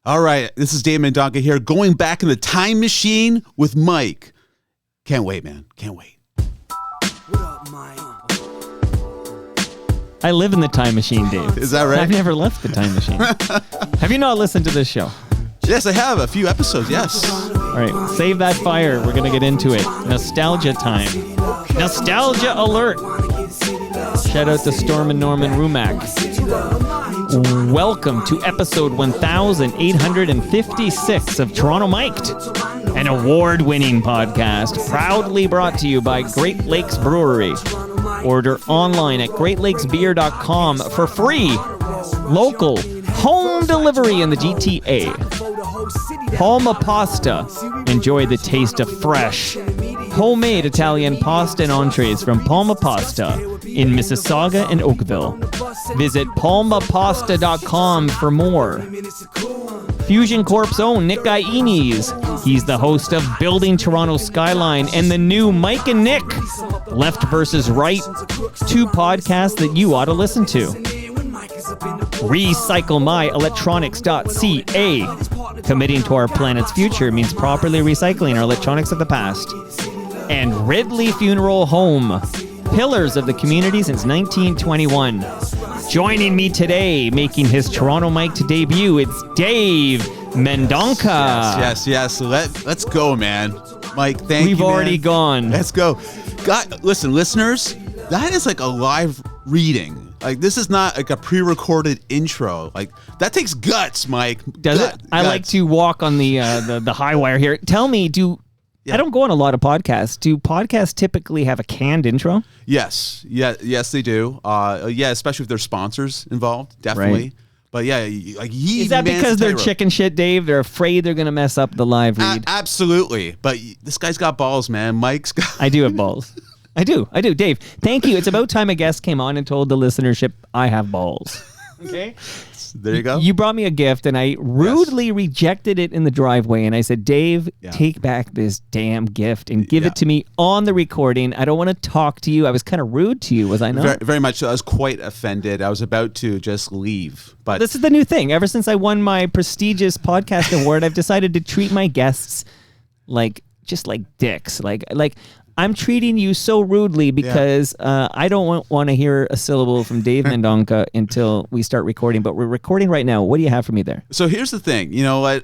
All right, this is Dave Mendonca here, going back in the time machine with Mike. Can't wait, man. Can't wait. What up, Mike? I live in the time machine, Dave. Is that right? I've never left the time machine. Have you not listened to this show? Yes, I have. A few episodes, yes. All right, save that fire. We're going to get into it. Nostalgia time. Nostalgia alert. Shout out to Storm and Norman Rumack. Welcome to episode 1856 of Toronto Mic'd, an award-winning podcast proudly brought to you by Great Lakes Brewery. Order online at greatlakesbeer.com for free, local, home delivery in the GTA. Palma Pasta. Enjoy the taste of fresh, homemade Italian pasta and entrees from Palma Pasta in Mississauga and Oakville. Visit palmapasta.com for more. Fusion Corp's own Nick Iones. He's the host of Building Toronto Skyline and the new Mike and Nick, Left versus Right, two podcasts that you ought to listen to. RecycleMyElectronics.ca. Committing to our planet's future means properly recycling our electronics of the past. And Ridley Funeral Home, pillars of the community since 1921. Joining me today, making his Toronto Mic'd debut, it's Dave Mendonca. Yes. Let's go, man. Mike, thank you, We've already gone. Let's go. God, listen, listeners, that is like a live reading. Like, this is not like a pre-recorded intro. Like, that takes guts, Mike. Does it? I like to walk on the high wire here. Tell me, I don't go on a lot of podcasts. Do podcasts typically have a canned intro? Yes, they do. Especially if there's sponsors involved, definitely. Right. But yeah, is that because they're chicken shit, Dave? They're afraid they're gonna mess up the live read. Absolutely. But this guy's got balls, man. Mike's got. I do have balls. I do. Dave, thank you. It's about time a guest came on and told the listenership I have balls. Okay. There you go. You brought me a gift, and I rudely rejected it in the driveway. And I said, Dave, take back this damn gift and give it to me on the recording. I don't want to talk to you. I was kind of rude to you, was I not? Very, very much so. I was quite offended. I was about to just leave. But this is the new thing. Ever since I won my prestigious podcast award, I've decided to treat my guests like dicks. Like I'm treating you so rudely because I don't want to hear a syllable from Dave Mendonca until we start recording. But we're recording right now. What do you have for me there? So here's the thing. You know,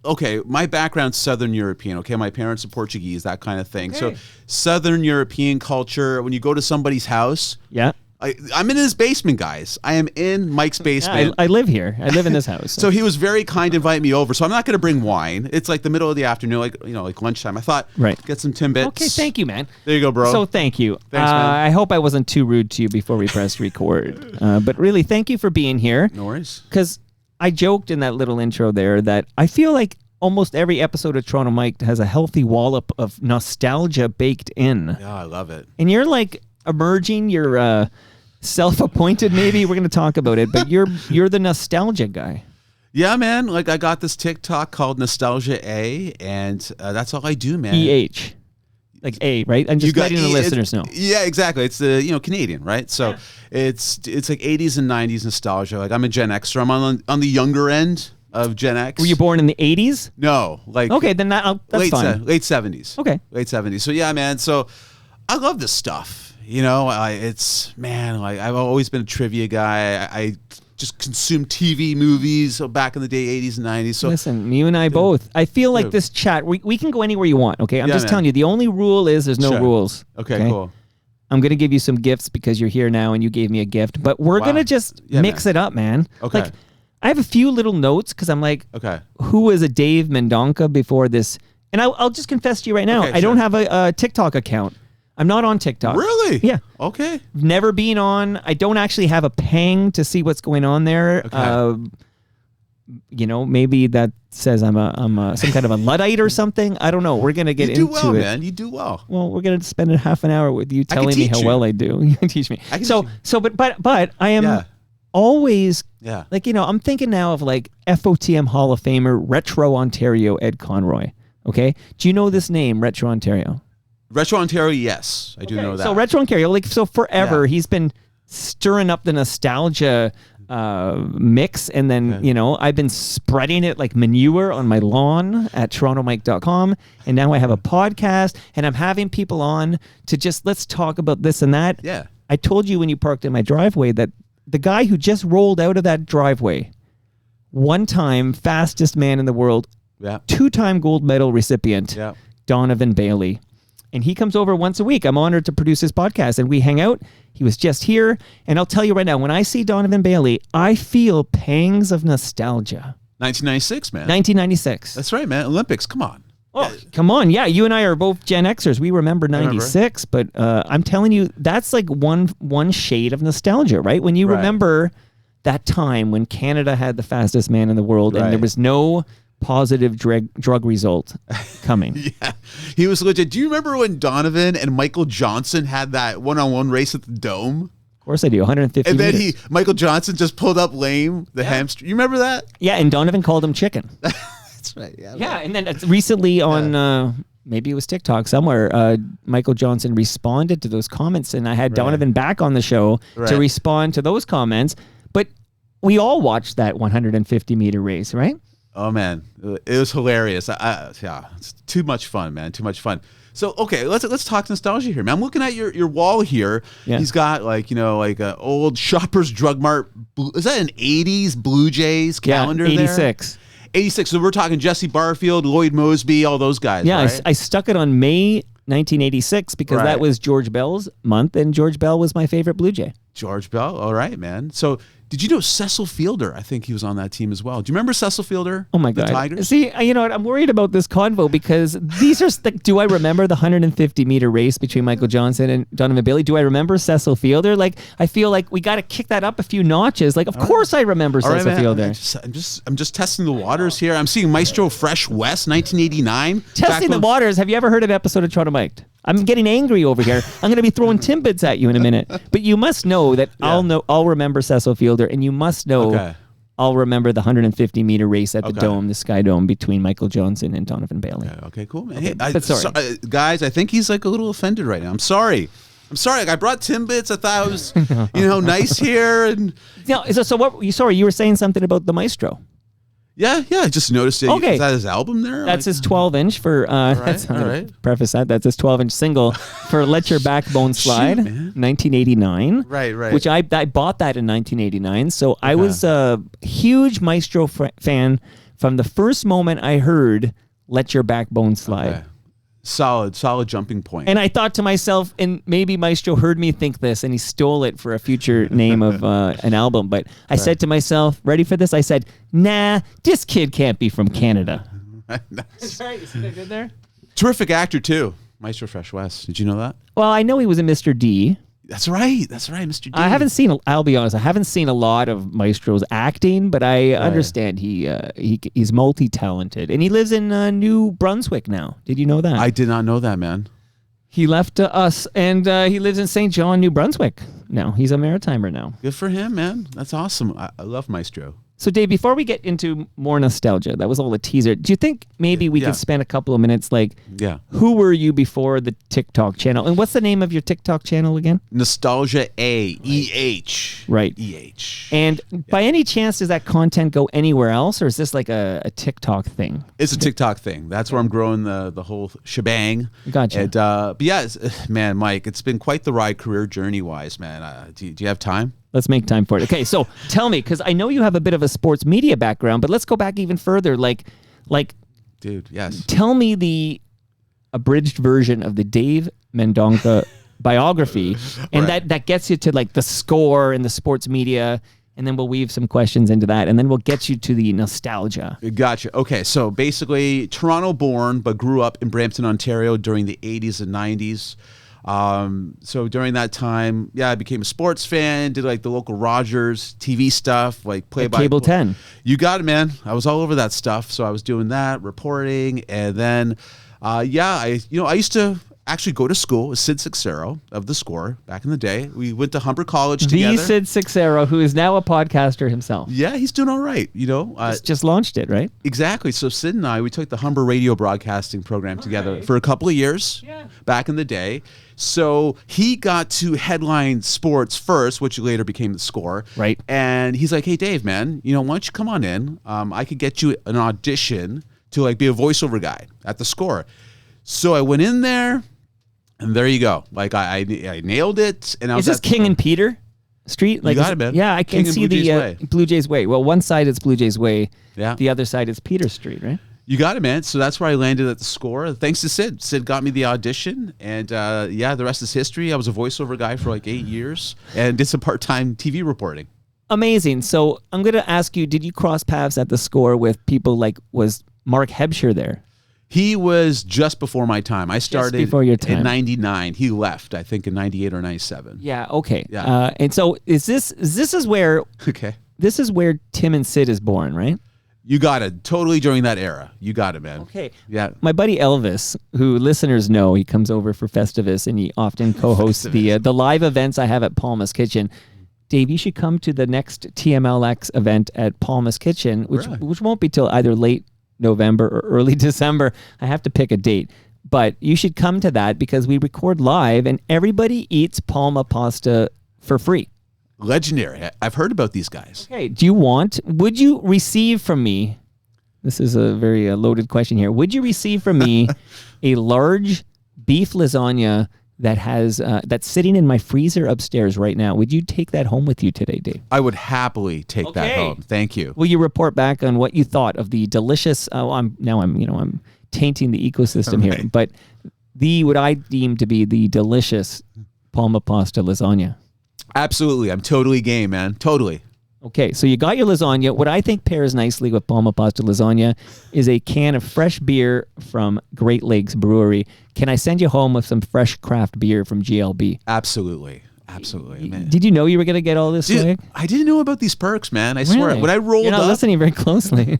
okay, my background's Southern European. Okay, my parents are Portuguese, that kind of thing. Okay. So Southern European culture, when you go to somebody's house. Yeah. I'm in his basement, guys. I am in Mike's basement. I live here. I live in this house. So he was very kind to invite me over. So I'm not going to bring wine. It's like the middle of the afternoon, like lunchtime. I thought, get some Timbits. Okay, thank you, man. There you go, bro. So thank you. Thanks, man. I hope I wasn't too rude to you before we pressed record. But really, thank you for being here. No worries. Because I joked in that little intro there that I feel like almost every episode of Toronto Mic'd has a healthy wallop of nostalgia baked in. Yeah, I love it. And you're like emerging. You're self-appointed, maybe. We're going to talk about it, but you're the nostalgia guy. Yeah, man. Like, I got this TikTok called Nostalgia A, and that's all I do, man. EH. Like A, right? I'm just letting the listeners know. Yeah, exactly. It's the Canadian, right? So it's like 80s and 90s nostalgia. Like, I'm a Gen Xer. I'm on the younger end of Gen X. Were you born in the 80s? No. Okay, then that's fine. Late 70s. Okay. Late 70s. So, yeah, man. So I love this stuff. You know, I've always been a trivia guy. I just consumed TV movies back in the day, 80s and 90s. So listen, you and I both. I feel like this chat, we can go anywhere you want, okay? I'm just telling you, the only rule is there's no rules. Okay, cool. I'm going to give you some gifts because you're here now and you gave me a gift, but we're going to just mix it up, man. Okay. Like, I have a few little notes because I'm like, who was a Dave Mendonca before this? And I'll just confess to you right now, I don't have a TikTok account. I'm not on TikTok. Really? Yeah. Okay. Never been on. I don't actually have a ping to see what's going on there. Okay. Maybe that says I'm some kind of a Luddite or something. I don't know. We're gonna get into it. You do well, man. You do well. Well, we're gonna spend a half an hour with you telling me how well I do. You can teach me. But I am always I'm thinking now of like FOTM Hall of Famer Retro Ontario Ed Conroy. Okay. Do you know this name, Retro Ontario? Retro Ontario, yes. I do know that. So Retro Ontario, forever, he's been stirring up the nostalgia mix, and then I've been spreading it like manure on my lawn at torontomike.com, and now I have a podcast, and I'm having people on to just let's talk about this and that. Yeah. I told you when you parked in my driveway that the guy who just rolled out of that driveway, one-time fastest man in the world, 2-time gold medal recipient, Donovan Bailey. And he comes over once a week. I'm honored to produce his podcast, and we hang out. He was just here. And I'll tell you right now, when I see Donovan Bailey, I feel pangs of nostalgia. 1996, man. 1996. That's right, man. Olympics. Come on. Oh, come on. Yeah, you and I are both Gen Xers. We remember 96, but I'm telling you, that's like one shade of nostalgia, right? When you remember that time when Canada had the fastest man in the world and there was no positive drug result coming. Yeah, he was legit. Do you remember when Donovan and Michael Johnson had that one-on-one race at the Dome? Of course I do, 150 And then meters. Michael Johnson just pulled up lame, the hamstring. You remember that? Yeah, and Donovan called him chicken. That's right. Yeah, and then recently on, maybe it was TikTok somewhere, Michael Johnson responded to those comments, and I had Donovan back on the show to respond to those comments. But we all watched that 150-meter race, right? Oh, man. It was hilarious. It's too much fun, man. Too much fun. So, okay, let's talk nostalgia here, man. I'm looking at your wall here. Yeah. He's got, like, like an old Shoppers Drug Mart. Is that an 80s Blue Jays calendar 86. there? 86. So we're talking Jesse Barfield, Lloyd Mosby, all those guys, right? I stuck it on May 1986 because that was George Bell's month, and George Bell was my favorite Blue Jay. George Bell. All right, man. So did you know Cecil Fielder? I think he was on that team as well. Do you remember Cecil Fielder? Oh, my God. The Tigers? See, you know what? I'm worried about this convo because these are... do I remember the 150-meter race between Michael Johnson and Donovan Bailey? Do I remember Cecil Fielder? Like, I feel like we got to kick that up a few notches. Like, of course I remember Cecil Fielder. I'm just testing the waters here. I'm seeing Maestro Fresh West, 1989. Testing the waters. Have you ever heard an episode of Toronto Mike? I'm getting angry over here. I'm going to be throwing Timbits at you in a minute. But you must know that I'll remember Cecil Fielder, and you must know I'll remember the 150-meter race at the Dome, the Sky Dome, between Michael Johnson and Donovan Bailey. Okay, cool, man. Okay, Hey, sorry. Guys, I think he's like a little offended right now. I'm sorry. Like, I brought Timbits. I thought I was, nice here. And so what? You were saying something about the Maestro. Yeah, I just noticed it. Okay. Is that his album there? That's his 12-inch for, preface that, that's his 12-inch single for Let Your Backbone Slide, 1989. Right. Which I bought that in 1989, so I was a huge fan from the first moment I heard Let Your Backbone Slide. Okay. Solid jumping point. And I thought to myself, and maybe Maestro heard me think this, and he stole it for a future name of an album. But I said to myself, ready for this? I said, nah, this kid can't be from Canada. That's right. You see what I did there? Terrific actor, too. Maestro Fresh West. Did you know that? Well, I know he was in Mr. D. That's right, Mr. D. I'll be honest, I haven't seen a lot of Maestro's acting, but I understand he's multi-talented. And he lives in New Brunswick now. Did you know that? I did not know that, man. He left us, and he lives in St. John, New Brunswick now. He's a Maritimer now. Good for him, man. That's awesome. I love Maestro. So, Dave, before we get into more nostalgia, that was all a teaser. Do you think maybe we could spend a couple of minutes, who were you before the TikTok channel? And what's the name of your TikTok channel again? Nostalgia E-H. Right. E-H. And by any chance, does that content go anywhere else, or is this like a TikTok thing? It's a TikTok thing. That's where I'm growing the whole shebang. Gotcha. And, but yeah, man, Mike, it's been quite the ride career journey-wise, man. Do you have time? Let's make time for it. Okay, so tell me, because I know you have a bit of a sports media background, but let's go back even further. Dude, yes. Tell me the abridged version of the Dave Mendonca biography, and that gets you to the score and the sports media, and then we'll weave some questions into that, and then we'll get you to the nostalgia. Gotcha. Okay, so basically Toronto-born, but grew up in Brampton, Ontario during the 80s and 90s. So during that time, I became a sports fan, did the local Rogers TV stuff, play by Cable 10. You got it, man. I was all over that stuff. So I was doing that, reporting, and then, I used to actually go to school with Sid Sixero of The Score back in the day. We went to Humber College together. The Sid Sixero, who is now a podcaster himself. Yeah, he's doing all right, Just launched it, right? Exactly. So Sid and I, we took the Humber radio broadcasting program together for a couple of years back in the day. So he got to headline sports first, which later became The Score. Right. And he's like, hey, Dave, man, why don't you come on in? I could get you an audition to like be a voiceover guy at The Score. So I went in there. And there you go. Like I nailed it. And I was Is this King and Peter Street? Like, you got it, man. Yeah, I can King and see Blue Jays the Way. Blue Jays Way. Well, one side is Blue Jays Way. Yeah. The other side is Peter Street, right? You got it, man. So that's where I landed at The Score. Thanks to Sid. Sid got me the audition. And the rest is history. I was a voiceover guy for like 8 years and did some part-time TV reporting. Amazing. So I'm going to ask you, did you cross paths at The Score with people like, was Mark Hebscher there? He was just before my time. I started before your time. in 99. He left, I think, in 98 or 97. Yeah, okay. Yeah. And so this is where Okay. this is where Tim and Sid is born, right? You got it. Totally during that era. You got it, man. Okay. Yeah. My buddy Elvis, who listeners know, he comes over for Festivus and he often co-hosts the live events I have at Palma's Kitchen. Dave, you should come to the next TMLX event at Palma's Kitchen, which won't be till either late November or early December. I have to pick a date. But you should come to that because we record live and everybody eats Palma pasta for free. Legendary. I've heard about these guys. Okay, would you receive from me, this is a very loaded question here, would you receive from me a large beef lasagna that has that's sitting in my freezer upstairs right now? Would you take that home with you today, Dave? I would happily take that home. Thank you. Will you report back on what you thought of the delicious? I'm tainting the ecosystem here, but what I deem to be the delicious Palma pasta lasagna. Absolutely. I'm totally game, man. Totally. Okay, so you got your lasagna. What I think pairs nicely with Palma pasta lasagna is a can of fresh beer from Great Lakes Brewery. Can I send you home with some fresh craft beer from GLB? Absolutely. Absolutely. Man. Did you know you were going to get all this Dude, swag? I didn't know about these perks, man. I swear. When I rolled You're not up. listening very closely.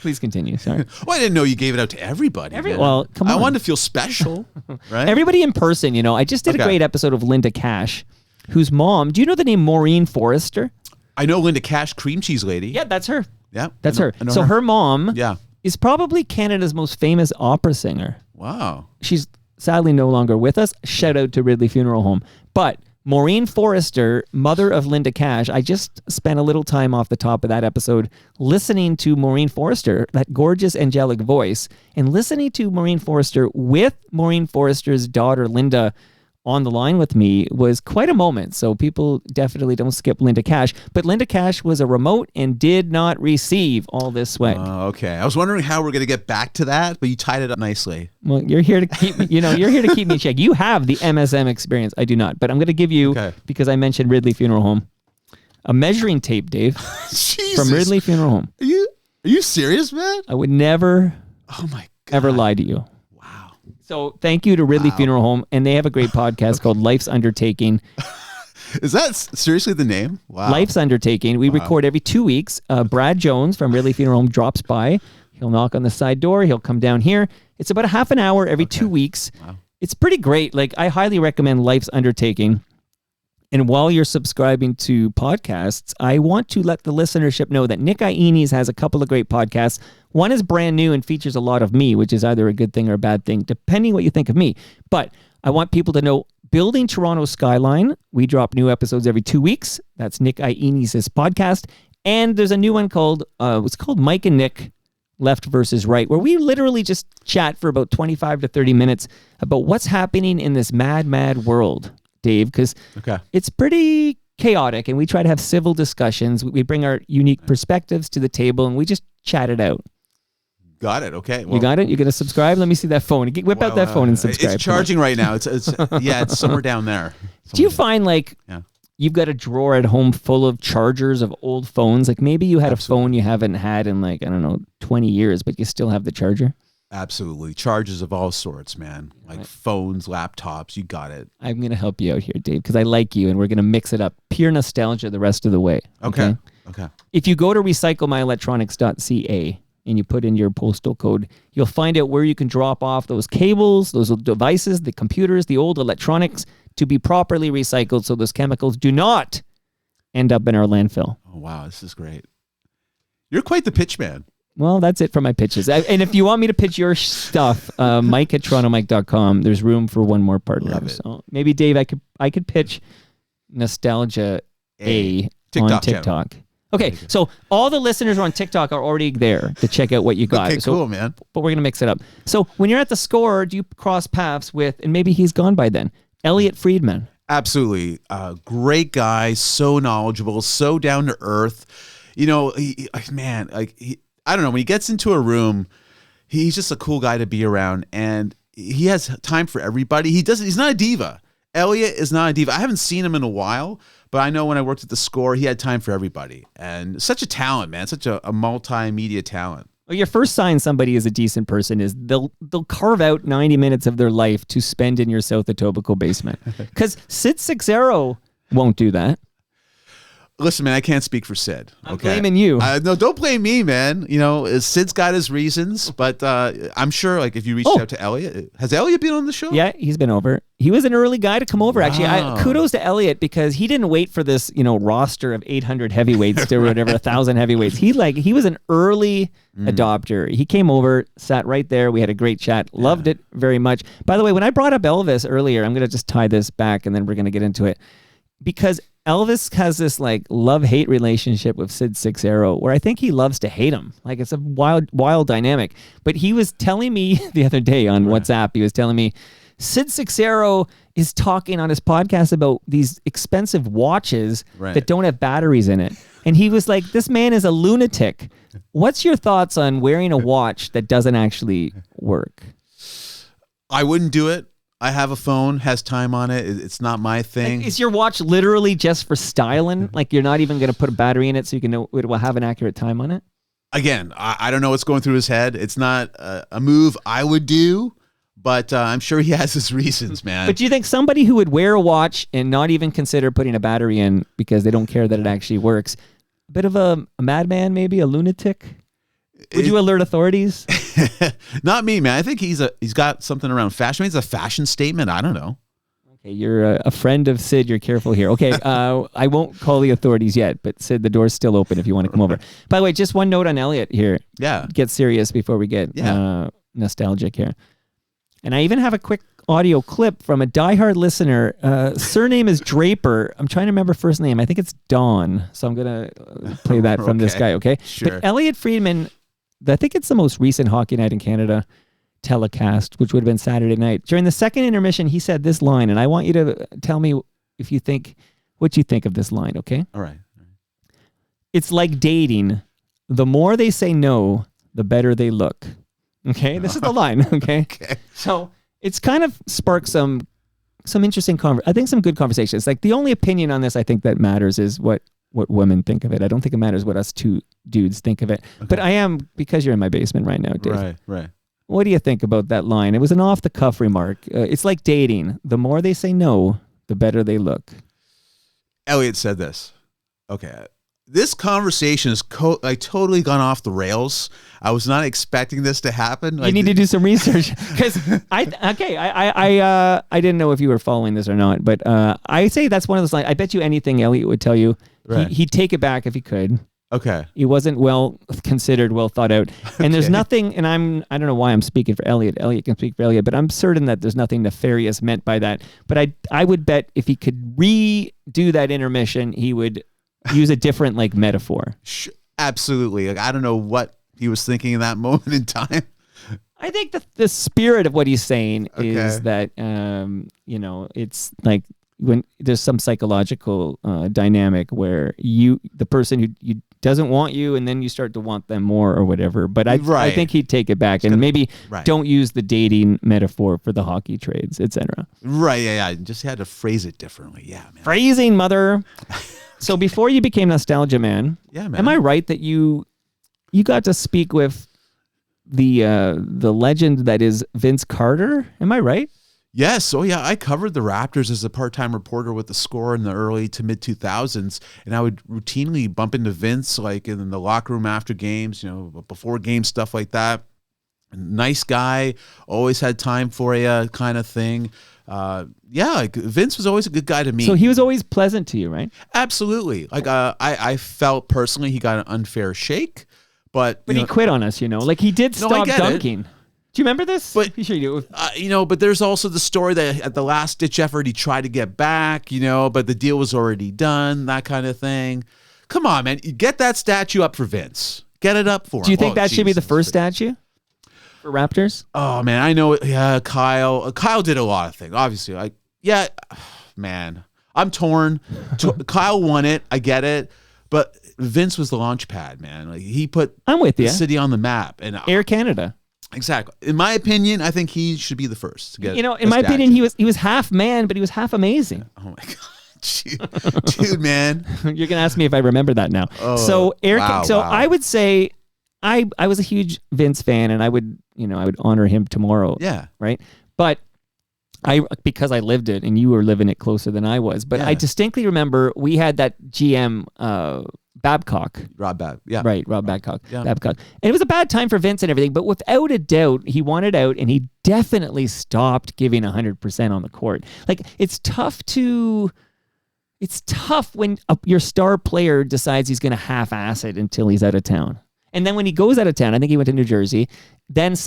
Please continue. Sorry. Well, I didn't know you gave it out to everybody. Man. Well, come on. I wanted to feel special, right? Everybody in person, I just did a great episode of Linda Cash, whose mom, do you know the name Maureen Forrester? I know Linda Cash, cream cheese lady. Yeah, that's her. Yeah. That's her. I know So her mom is probably Canada's most famous opera singer. Wow. She's sadly no longer with us. Shout out to Ridley Funeral Home. But Maureen Forrester, mother of Linda Cash, I just spent a little time off the top of that episode listening to Maureen Forrester, that gorgeous angelic voice, and listening to Maureen Forrester with Maureen Forrester's daughter, Linda, on the line with me was quite a moment. So people definitely don't skip Linda Cash. But Linda Cash was a remote and did not receive all this swag. Okay. I was wondering how we're going to get back to that, but you tied it up nicely. Well, you're here to keep me, you're here to keep me in check. You have the MSM experience. I do not. But I'm going to give you, because I mentioned Ridley Funeral Home, a measuring tape, Dave, from Ridley Funeral Home. Are you serious, man? I would never, ever ever lie to you. So thank you to Ridley Funeral Home, and they have a great podcast called Life's Undertaking. Is that seriously the name? Wow. Life's Undertaking. We record every 2 weeks. Brad Jones from Ridley Funeral Home drops by. He'll knock on the side door. He'll come down here. It's about a half an hour every 2 weeks. Wow. It's pretty great. Like, I highly recommend Life's Undertaking. And while you're subscribing to podcasts, I want to let the listenership know that Nick Iones has a couple of great podcasts. One is brand new and features a lot of me, which is either a good thing or a bad thing, depending what you think of me. But I want people to know Building Toronto's Skyline. We drop new episodes every 2 weeks. That's Nick Iones' podcast. And there's a new one called, it's called Mike and Nick Left versus Right, where we literally just chat for about 25 to 30 minutes about what's happening in this mad, mad world, Dave, because it's pretty chaotic, and we try to have civil discussions. We bring our unique perspectives to the table, and we just chat it out. Got it. Okay. Well, you got it? You going to subscribe? Let me see that phone. Whip out that phone and subscribe. It's charging right now. It's somewhere down there. Do you find you've got a drawer at home full of chargers of old phones? Like maybe you had a phone you haven't had in 20 years, but you still have the charger? Absolutely. Chargers of all sorts, man. Like phones, laptops. You got it. I'm going to help you out here, Dave, because I like you, and we're going to mix it up. Pure nostalgia the rest of the way. Okay. If you go to recyclemyelectronics.ca and you put in your postal code, you'll find out where you can drop off those cables, those devices, the computers, the old electronics to be properly recycled so those chemicals do not end up in our landfill. Oh, wow. This is great. You're quite the pitch man. Well, that's it for my pitches. And if you want me to pitch your stuff, Mike at TorontoMike.com. There's room for one more partner. Love it. So maybe Dave, I could pitch Nostalgia A on TikTok. Okay, so all the listeners on TikTok are already there to check out what you got. Okay, so, cool, man. But we're gonna mix it up. So when you're at the score, do you cross paths with? And maybe he's gone by then. Elliot Friedman. Absolutely. Great guy, so knowledgeable, so down to earth. You know, I don't know, when he gets into a room, he's just a cool guy to be around, and he has time for everybody. He's not a diva. Elliot is not a diva. I haven't seen him in a while, but I know when I worked at the score, he had time for everybody. And such a talent, man, such a multimedia talent. Well, your first sign somebody is a decent person is they'll carve out 90 minutes of their life to spend in your South Etobicoke basement. Because Sid Seixeiro won't do that. Listen, man, I can't speak for Sid. I'm blaming you. No, don't blame me, man. You know, Sid's got his reasons, but I'm sure, like, if you reached out to Elliot, has Elliot been on the show? Yeah, he's been over. He was an early guy to come over, actually. Kudos to Elliot because he didn't wait for this, roster of 800 heavyweights to whatever, 1,000 heavyweights. He was an early adopter. He came over, sat right there. We had a great chat. Loved it very much. By the way, when I brought up Elvis earlier, I'm going to just tie this back and then we're going to get into it. Because Elvis has this like love-hate relationship with Sid Seixeiro where I think he loves to hate him. Like it's a wild dynamic. But he was telling me the other day on WhatsApp, he was telling me Sid Seixeiro is talking on his podcast about these expensive watches that don't have batteries in it. And he was like, this man is a lunatic. What's your thoughts on wearing a watch that doesn't actually work? I wouldn't do it. I have a phone, has time on it. It's not my thing. Like, is your watch literally just for styling? Like you're not even going to put a battery in it so you can know it will have an accurate time on it? Again, I don't know what's going through his head. It's not a move I would do, but I'm sure he has his reasons, man. But do you think somebody who would wear a watch and not even consider putting a battery in because they don't care that it actually works, a bit of a madman, maybe a lunatic? Would you alert authorities? Not me, man. I think he's got something around fashion. Maybe it's a fashion statement. I don't know. Okay, you're a friend of Sid. You're careful here. Okay, I won't call the authorities yet, but Sid, the door's still open if you want to come over. By the way, just one note on Elliot here. Yeah. Get serious before we get nostalgic here. And I even have a quick audio clip from a diehard listener. Surname is Draper. I'm trying to remember first name. I think it's Dawn. So I'm going to play that from this guy, okay? Sure. But Elliot Friedman, I think it's the most recent Hockey Night in Canada telecast, which would have been Saturday night. During the second intermission, he said this line, and I want you to tell me what you think of this line, okay? All right. It's like dating. The more they say no, the better they look. Okay? This is the line, okay? Okay. So it's kind of sparked some interesting I think some good conversations. Like the only opinion on this I think that matters is what women think of it. I don't think it matters what us two dudes think of it. Okay. But I am, because you're in my basement right now, Dave. Right. What do you think about that line? It was an off-the-cuff remark. It's like dating. The more they say no, the better they look. Elliot said this. Okay. This conversation has totally gone off the rails. I was not expecting this to happen. You need to do some research because I didn't know if you were following this or not, but I say that's one of those lines. I bet you anything Elliot would tell you. Right. He'd take it back if he could. Okay. It wasn't well considered, well thought out. And there's nothing, and I don't know why I'm speaking for Elliot. Elliot can speak for Elliot, but I'm certain that there's nothing nefarious meant by that. But I would bet if he could redo that intermission, he would use a different like metaphor. Absolutely. Like I don't know what he was thinking in that moment in time. I think the spirit of what he's saying is that it's like when there's some psychological dynamic where the person who doesn't want you and then you start to want them more or whatever. But I think he'd take it back and maybe don't use the dating metaphor for the hockey trades, etc. Right. Yeah. Just had to phrase it differently. Yeah, man. Phrasing, mother. So before you became Nostalgia Man, am I right that you got to speak with the legend that is Vince Carter? Am I right? Yes. Oh, yeah. I covered the Raptors as a part-time reporter with the Score in the early to mid 2000s, and I would routinely bump into Vince like in the locker room after games, before game stuff like that. Nice guy, always had time for you, kind of thing. Like Vince was always a good guy to me. So he was always pleasant to you, right? Absolutely. Like I felt personally he got an unfair shake, but he quit on us. Like he did stop dunking. Do you remember this? But you sure you do. But there's also the story that at the last ditch effort he tried to get back, but the deal was already done, that kind of thing. Come on, man, get that statue up for Vince. Get it up for him. Do you think that should be the first statue for Raptors? Oh man, I know. Yeah, Kyle did a lot of things. Obviously, man, I'm torn. Kyle won it. I get it, but Vince was the launch pad, man. Like he put I'm with you. The city on the map and Air Canada. Exactly. In my opinion, I think he should be the first to get. In my opinion, he was half man, but he was half amazing. Oh my god, dude, man! You're gonna ask me if I remember that now. Oh, so wow. I would say I was a huge Vince fan, and I would honor him tomorrow. Yeah. Right. But because I lived it, and you were living it closer than I was. But I distinctly remember we had that GM. Babcock. Rob Babcock. Yeah. Right, Babcock. Yeah. Babcock. And it was a bad time for Vince and everything, but without a doubt, he wanted out and he definitely stopped giving 100% on the court. Like, it's tough when your star player decides he's going to half-ass it until he's out of town. And then when he goes out of town, I think he went to New Jersey, then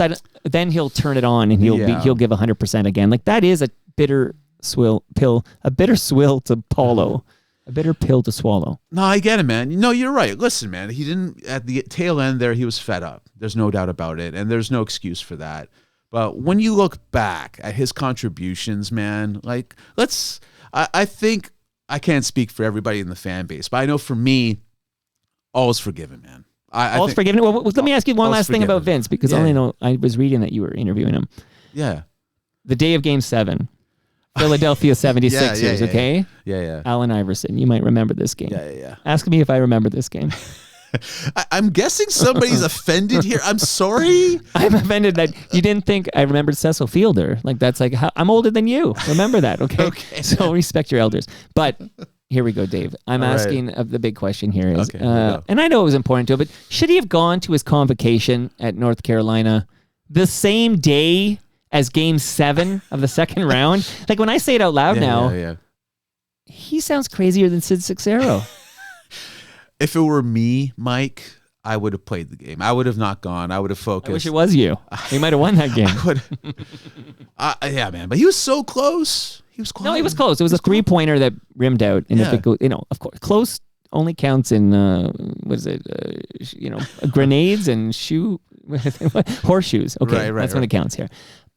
he'll turn it on and he'll give 100% again. Like, that is a bitter pill to Paulo. A bitter pill to swallow. No, I get it, man. No, you're right. Listen, man, he didn't, at the tail end there, he was fed up. There's no doubt about it, and there's no excuse for that. But when you look back at his contributions, man, like, I think, I can't speak for everybody in the fan base, but I know for me, all is forgiven, man. All's forgiven? Well, let me ask you one last thing about Vince, because I was reading that you were interviewing him. Yeah. The day of Game 7. Philadelphia 76ers, okay? Yeah. Allen Iverson. You might remember this game. Yeah. Ask me if I remember this game. I'm guessing somebody's offended here. I'm sorry. I'm offended that you didn't think I remembered Cecil Fielder. Like, that's like, I'm older than you. Remember that, okay? Okay. So respect your elders. But here we go, Dave. I'm asking the big question here is, and I know it was important to him, but should he have gone to his convocation at North Carolina the same day as Game 7 of the second round? Like, when I say it out loud now, he sounds crazier than Sid Sixero. If it were me, Mike, I would have played the game. I would have not gone. I would have focused. I wish it was you. You might have won that game. Yeah, man. But he was so close. He was close. No, he was close. It was a three-pointer that rimmed out. And if it goes, of course, close only counts in, grenades and horseshoes. Okay, that's when it counts here.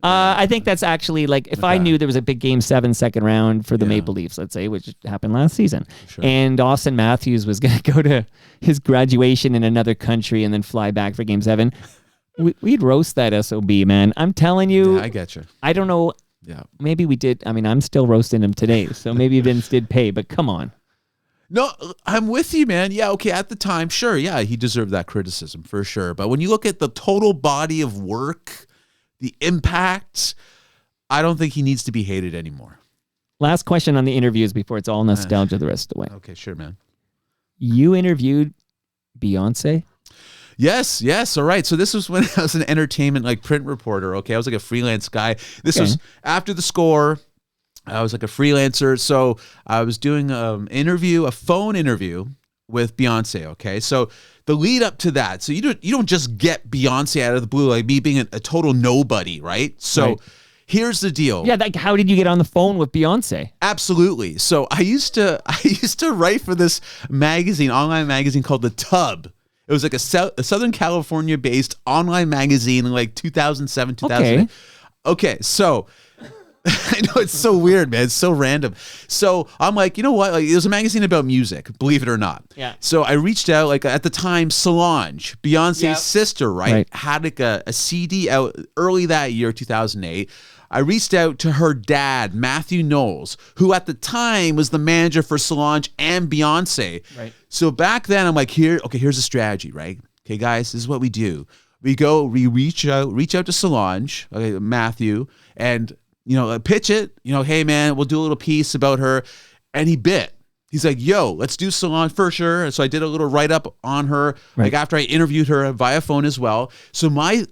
I think that's actually, like, if I knew there was a big Game 7 second round for the Maple Leafs, let's say, which happened last season, and Austin Matthews was going to go to his graduation in another country and then fly back for Game 7, we'd roast that SOB, man. I'm telling you. Yeah, I get you. I don't know. Yeah. Maybe we did. I mean, I'm still roasting him today, so maybe Vince did pay, but come on. No, I'm with you, man. Yeah, okay, at the time, sure, yeah, he deserved that criticism for sure. But when you look at the total body of work, the impact, I don't think he needs to be hated anymore. Last question on the interviews before it's all nostalgia the rest of the way. Okay, sure, man. You interviewed Beyonce? Yes. All right. So this was when I was an entertainment, like, print reporter. Okay, I was like a freelance guy. This was after the Score. I was like a freelancer. So I was doing a phone interview with Beyonce. Okay, so the lead up to that. So you don't just get Beyonce out of the blue, like me being a total nobody, right? So here's the deal. Yeah, like, how did you get on the phone with Beyonce? Absolutely. So I used to write for this magazine, online magazine called The Tub. It was like a Southern California based online magazine in like 2007, 2008. Okay, so I know it's so weird, man. It's so random. So I'm like, you know what? Like, it was a magazine about music, believe it or not. Yeah. So I reached out, like, at the time, Solange, Beyonce's sister, right? Had like a CD out early that year, 2008. I reached out to her dad, Matthew Knowles, who at the time was the manager for Solange and Beyonce. Right. So back then, I'm like, here's the strategy, right? Okay, guys, this is what we do. We reach out to Solange, okay, Matthew, and pitch it. Hey man, we'll do a little piece about her, and he bit. He's like, yo, let's do Solange for sure. So I did a little write-up on her, like after I interviewed her via phone as well. So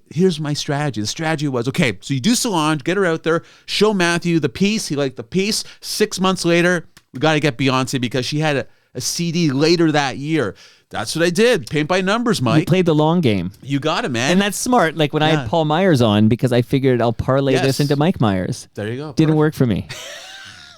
here's my strategy. The strategy was, okay, so you do Solange, get her out there, show Matthew the piece. He liked the piece. 6 months later, we got to get Beyonce because she had a CD later that year. That's what I did. Paint by numbers, Mike. You played the long game. You got it, man. And that's smart. Like when I had Paul Myers on, because I figured I'll parlay this into Mike Myers. There you go. Didn't work for me.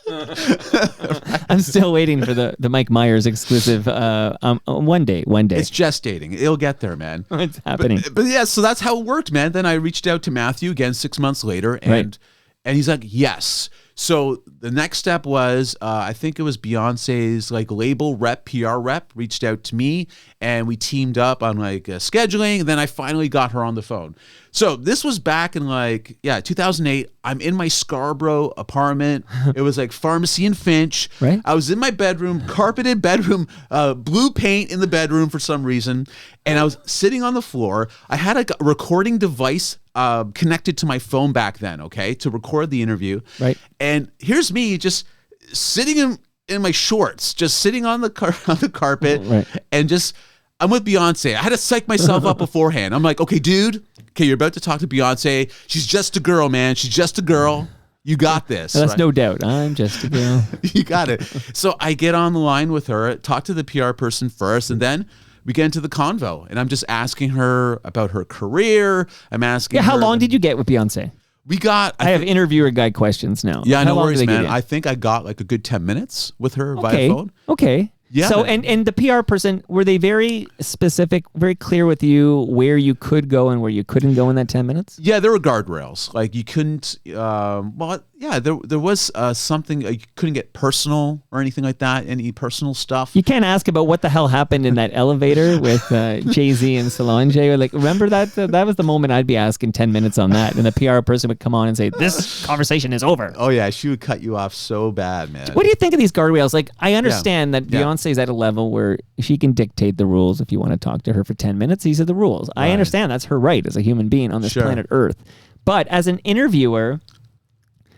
I'm still waiting for the Mike Myers exclusive. One day. It's gestating. It'll get there, man. It's happening. But yeah, so that's how it worked, man. Then I reached out to Matthew again 6 months later, and he's like, yes. So the next step was, I think it was Beyonce's like label rep, PR rep, reached out to me, and we teamed up on like scheduling. And then I finally got her on the phone. So this was back in 2008. I'm in my Scarborough apartment. It was like Pharmacy and Finch. Right. I was in my bedroom, carpeted bedroom, blue paint in the bedroom for some reason. And I was sitting on the floor. I had a recording device connected to my phone back then, okay, to record the interview. Right. And here's me just sitting in my shorts, just sitting on the carpet, and just I'm with Beyonce. I had to psych myself up beforehand. I'm like, okay, dude, you're about to talk to Beyonce. She's just a girl, man. She's just a girl. You got this. That's no doubt. I'm just a girl. You got it. So I get on the line with her, talk to the PR person first, and then we get into the convo. And I'm just asking her about her career. I'm asking how her, long did you get with Beyonce? I have interviewer guy questions now. Yeah, no worries, man. I think I got like a good 10 minutes with her via phone. Okay. Yeah. So, and the PR person, were they very specific, very clear with you where you could go and where you couldn't go in that 10 minutes? Yeah, there were guardrails. Like you couldn't, there was something, you couldn't get personal or anything like that, any personal stuff. You can't ask about what the hell happened in that elevator with Jay-Z and Solange. Like, remember that? That was the moment I'd be asking 10 minutes on that. And the PR person would come on and say, this conversation is over. Oh, yeah. She would cut you off so bad, man. What do you think of these guardrails? Like, I understand that Beyonce's at a level where she can dictate the rules. If you want to talk to her for 10 minutes, these are the rules. Right. I understand that's her right as a human being on this planet Earth. But as an interviewer,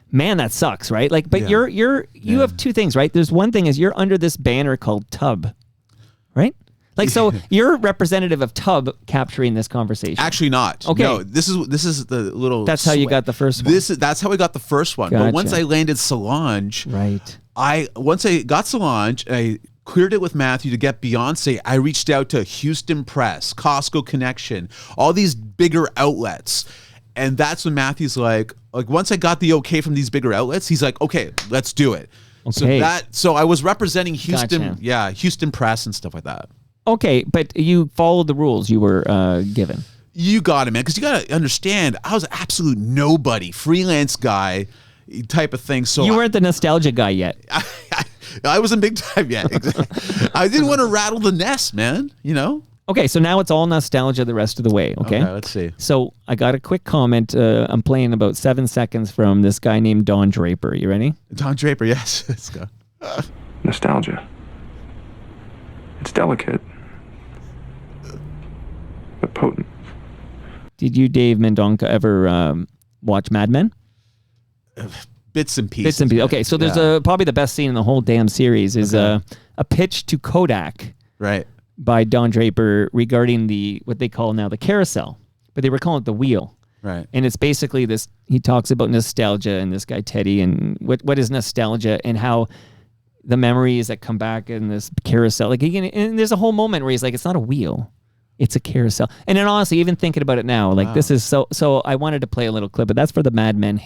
man, that sucks, right? Like, but you have two things, right? There's one thing is you're under this banner called Tub, right? Like, so you're representative of Tub capturing this conversation. Actually not. Okay. No, this is the little... That's how you got the first one. That's how I got the first one. Gotcha. But once I landed Solange... Right. Once I got Solange, I cleared it with Matthew to get Beyonce. I reached out to Houston Press, Costco Connection, all these bigger outlets. And that's when Matthew's like once I got the okay from these bigger outlets, he's like, okay, let's do it. Okay. So I was representing Houston, Houston Press and stuff like that. Okay, but you followed the rules you were given. You got it, man, because you got to understand, I was an absolute nobody, freelance guy type of thing. So you weren't the nostalgia guy yet. I wasn't big time yet. I didn't want to rattle the nest, man, Okay, so now it's all nostalgia the rest of the way, okay? Let's see. So I got a quick comment. I'm playing about 7 seconds from this guy named Don Draper. You ready? Don Draper, yes. Let's go. Nostalgia. It's delicate, but potent. Did you, Dave Mendonca, ever watch Mad Men? Bits and pieces. Okay, so there's probably the best scene in the whole damn series is a pitch to Kodak. Right. By Don Draper regarding what they call now the carousel, but they were calling it the wheel. Right. And it's basically this, he talks about nostalgia and this guy Teddy and what is nostalgia and how the memories that come back in this carousel. Like, and there's a whole moment where he's like, it's not a wheel, it's a carousel. And then honestly, even thinking about it now, like this is so I wanted to play a little clip, but that's for the Mad Men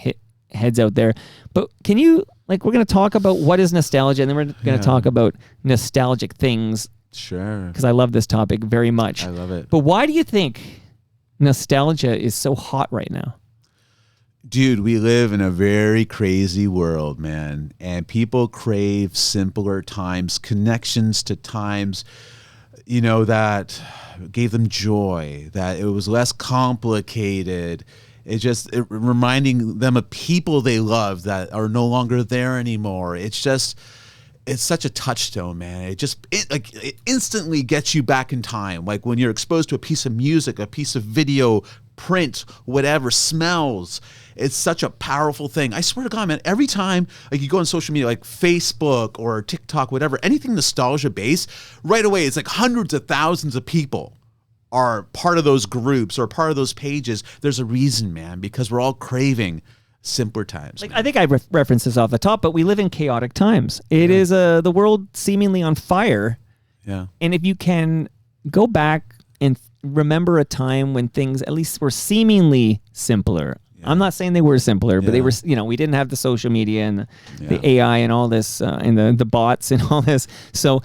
heads out there. But can you, we're going to talk about what is nostalgia, and then we're going to talk about nostalgic things. Sure. Because I love this topic very much. I love it. But why do you think nostalgia is so hot right now? Dude, we live in a very crazy world, man. And people crave simpler times, connections to times, that gave them joy, that it was less complicated. It reminding them of people they love that are no longer there anymore. It's just... it's such a touchstone, man. It instantly gets you back in time. Like when you're exposed to a piece of music, a piece of video, print, whatever, smells. It's such a powerful thing. I swear to God, man, every time like you go on social media, like Facebook or TikTok, whatever, anything nostalgia based, right away, it's like hundreds of thousands of people are part of those groups or part of those pages. There's a reason, man, because we're all craving simpler times. Like, I think I referenced this off the top, but we live in chaotic times. It is the world seemingly on fire. Yeah. And if you can go back and remember a time when things at least were seemingly simpler. Yeah. I'm not saying they were simpler, but they were, we didn't have the social media and the AI and all this, and the bots and all this. So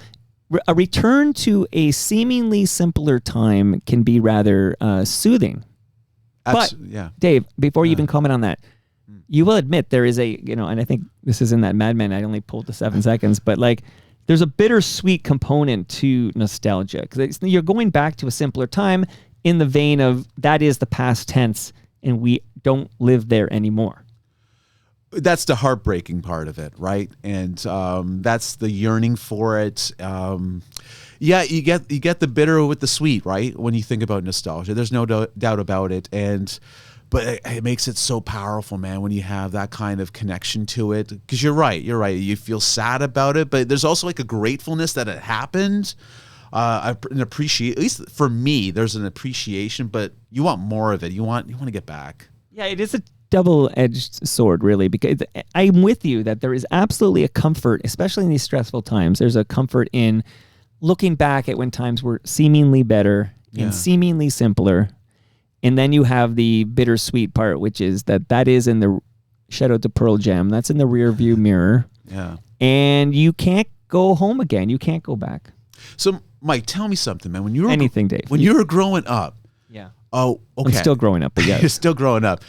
a return to a seemingly simpler time can be rather soothing. But, Dave, before you even comment on that, you will admit there is and I think this is in that Mad Men, I only pulled the 7 seconds, but like there's a bittersweet component to nostalgia because you're going back to a simpler time in the vein of that is the past tense and we don't live there anymore. That's the heartbreaking part of it, right? And that's the yearning for it. You get the bitter with the sweet, right? When you think about nostalgia, there's no doubt about it. But it makes it so powerful, man, when you have that kind of connection to it. Because you're right. You feel sad about it, but there's also like a gratefulness that it happened. An appreciate, at least for me, there's an appreciation, but you want more of it. You want to get back. Yeah, it is a double-edged sword, really, because I'm with you that there is absolutely a comfort, especially in these stressful times. There's a comfort in looking back at when times were seemingly better and seemingly simpler. And then you have the bittersweet part, which is that is in the, shout out to Pearl Jam, that's in the rear view mirror. Yeah. And you can't go home again. You can't go back. So, Mike, tell me something, man. When you were Dave. When you were growing up. Yeah. Oh, okay. I'm still growing up, but yeah. You're still growing up.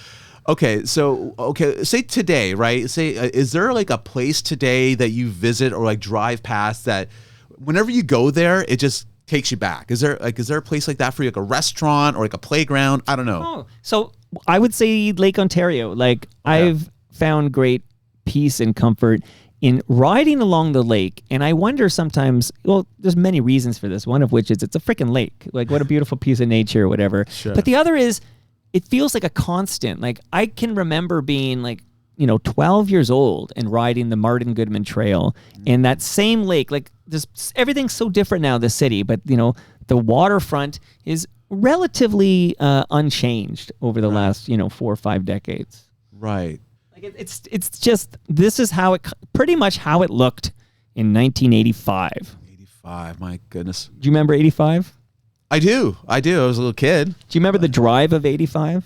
Okay, so, say today, right? Say, is there like a place today that you visit or like drive past that whenever you go there, it just takes you back? Is there a place like that for you, like a restaurant or like a playground? I don't know. Oh, so I would say Lake Ontario. Like I've found great peace and comfort in riding along the lake. And I wonder sometimes, well, there's many reasons for this. One of which is it's a freaking lake. Like what a beautiful piece of nature or whatever. Sure. But the other is it feels like a constant. Like I can remember being like, 12 years old and riding the Martin Goodman Trail in that same lake. Like everything's so different now, the city, but the waterfront is relatively unchanged over the last, 4 or 5 decades. Right. Like it's just, this is pretty much how it looked in 1985. 85, my goodness. Do you remember 85? I do. I was a little kid. Do you remember the drive of 85?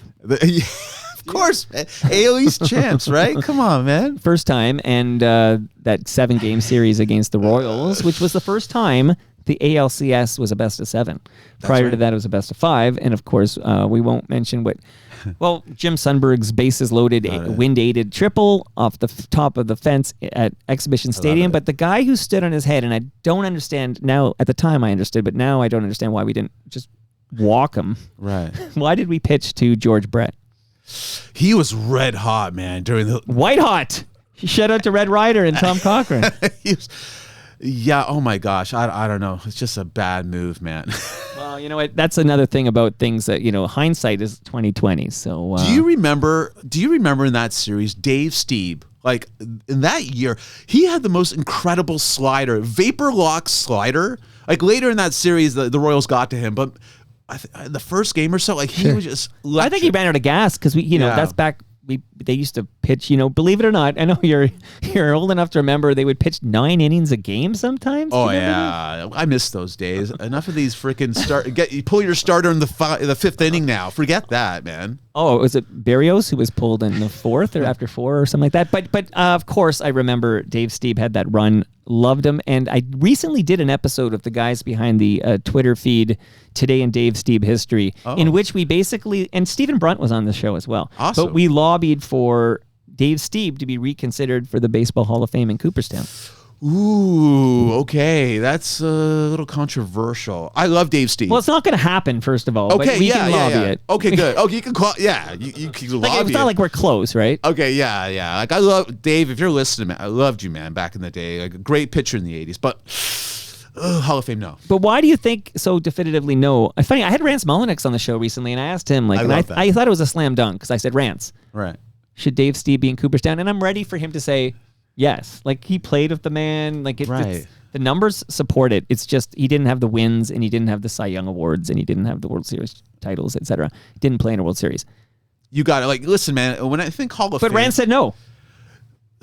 Of course, man. AL East champs, right? Come on, man. First time, and that 7-game series against the Royals, which was the first time the ALCS was a best of 7. Prior to that, it was a best of 5. And of course, we won't mention Jim Sundberg's bases loaded, wind-aided triple off the top of the fence at Exhibition Stadium. But the guy who stood on his head, and I don't understand now, at the time I understood, but now I don't understand why we didn't just walk him. Right. Why did we pitch to George Brett? He was red hot, man, during the... White hot! Shout out to Red Ryder and Tom Cochran. Yeah, oh my gosh, I don't know. It's just a bad move, man. Well, you know what? That's another thing about things that, hindsight is 2020. So Do you remember in that series, Dave Stieb, like in that year, he had the most incredible slider, vapor lock slider. Like later in that series, the Royals got to him, but the first game or so, like he was just electric. I think he ran out of gas because that's back. They used to pitch, believe it or not, I know you're old enough to remember they would pitch 9 innings a game sometimes. Oh yeah, I miss those days. Enough of these freaking you pull your starter in the 5th inning now. Forget that, man. Oh, was it Berrios who was pulled in the 4th or after 4 or something like that? But of course I remember Dave Stieb had that run. Loved him, and I recently did an episode of the guys behind the Twitter feed, Today in Dave Stieb History, in which we basically, and Stephen Brunt was on the show as well. Awesome. But we lobbied for Dave Stieb to be reconsidered for the Baseball Hall of Fame in Cooperstown. Ooh, okay. That's a little controversial. I love Dave Steve. Well, it's not going to happen, first of all. Okay, but we can lobby it. Okay, good. Okay, you can call. Yeah, you can lobby It's not it. like we're close, right? Okay, yeah. Like I love Dave. If you're listening, man, I loved you, man, back in the day. Like a great pitcher in the '80s, but Hall of Fame, no. But why do you think so definitively no? It's funny. I had Rance Mullinax on the show recently, and I asked him, like, I and love that. I thought it was a slam dunk because I said, Rance, Right. should Dave Steve be in Cooperstown? And I'm ready for him to say yes. Like he played with the man. Like Right. the numbers support it. It's just he didn't have the wins, and he didn't have the Cy Young awards, and he didn't have the World Series titles, etc. He didn't play in a World Series. You got it. Like, listen, man. When I think Hall of But Fame, Rance said no.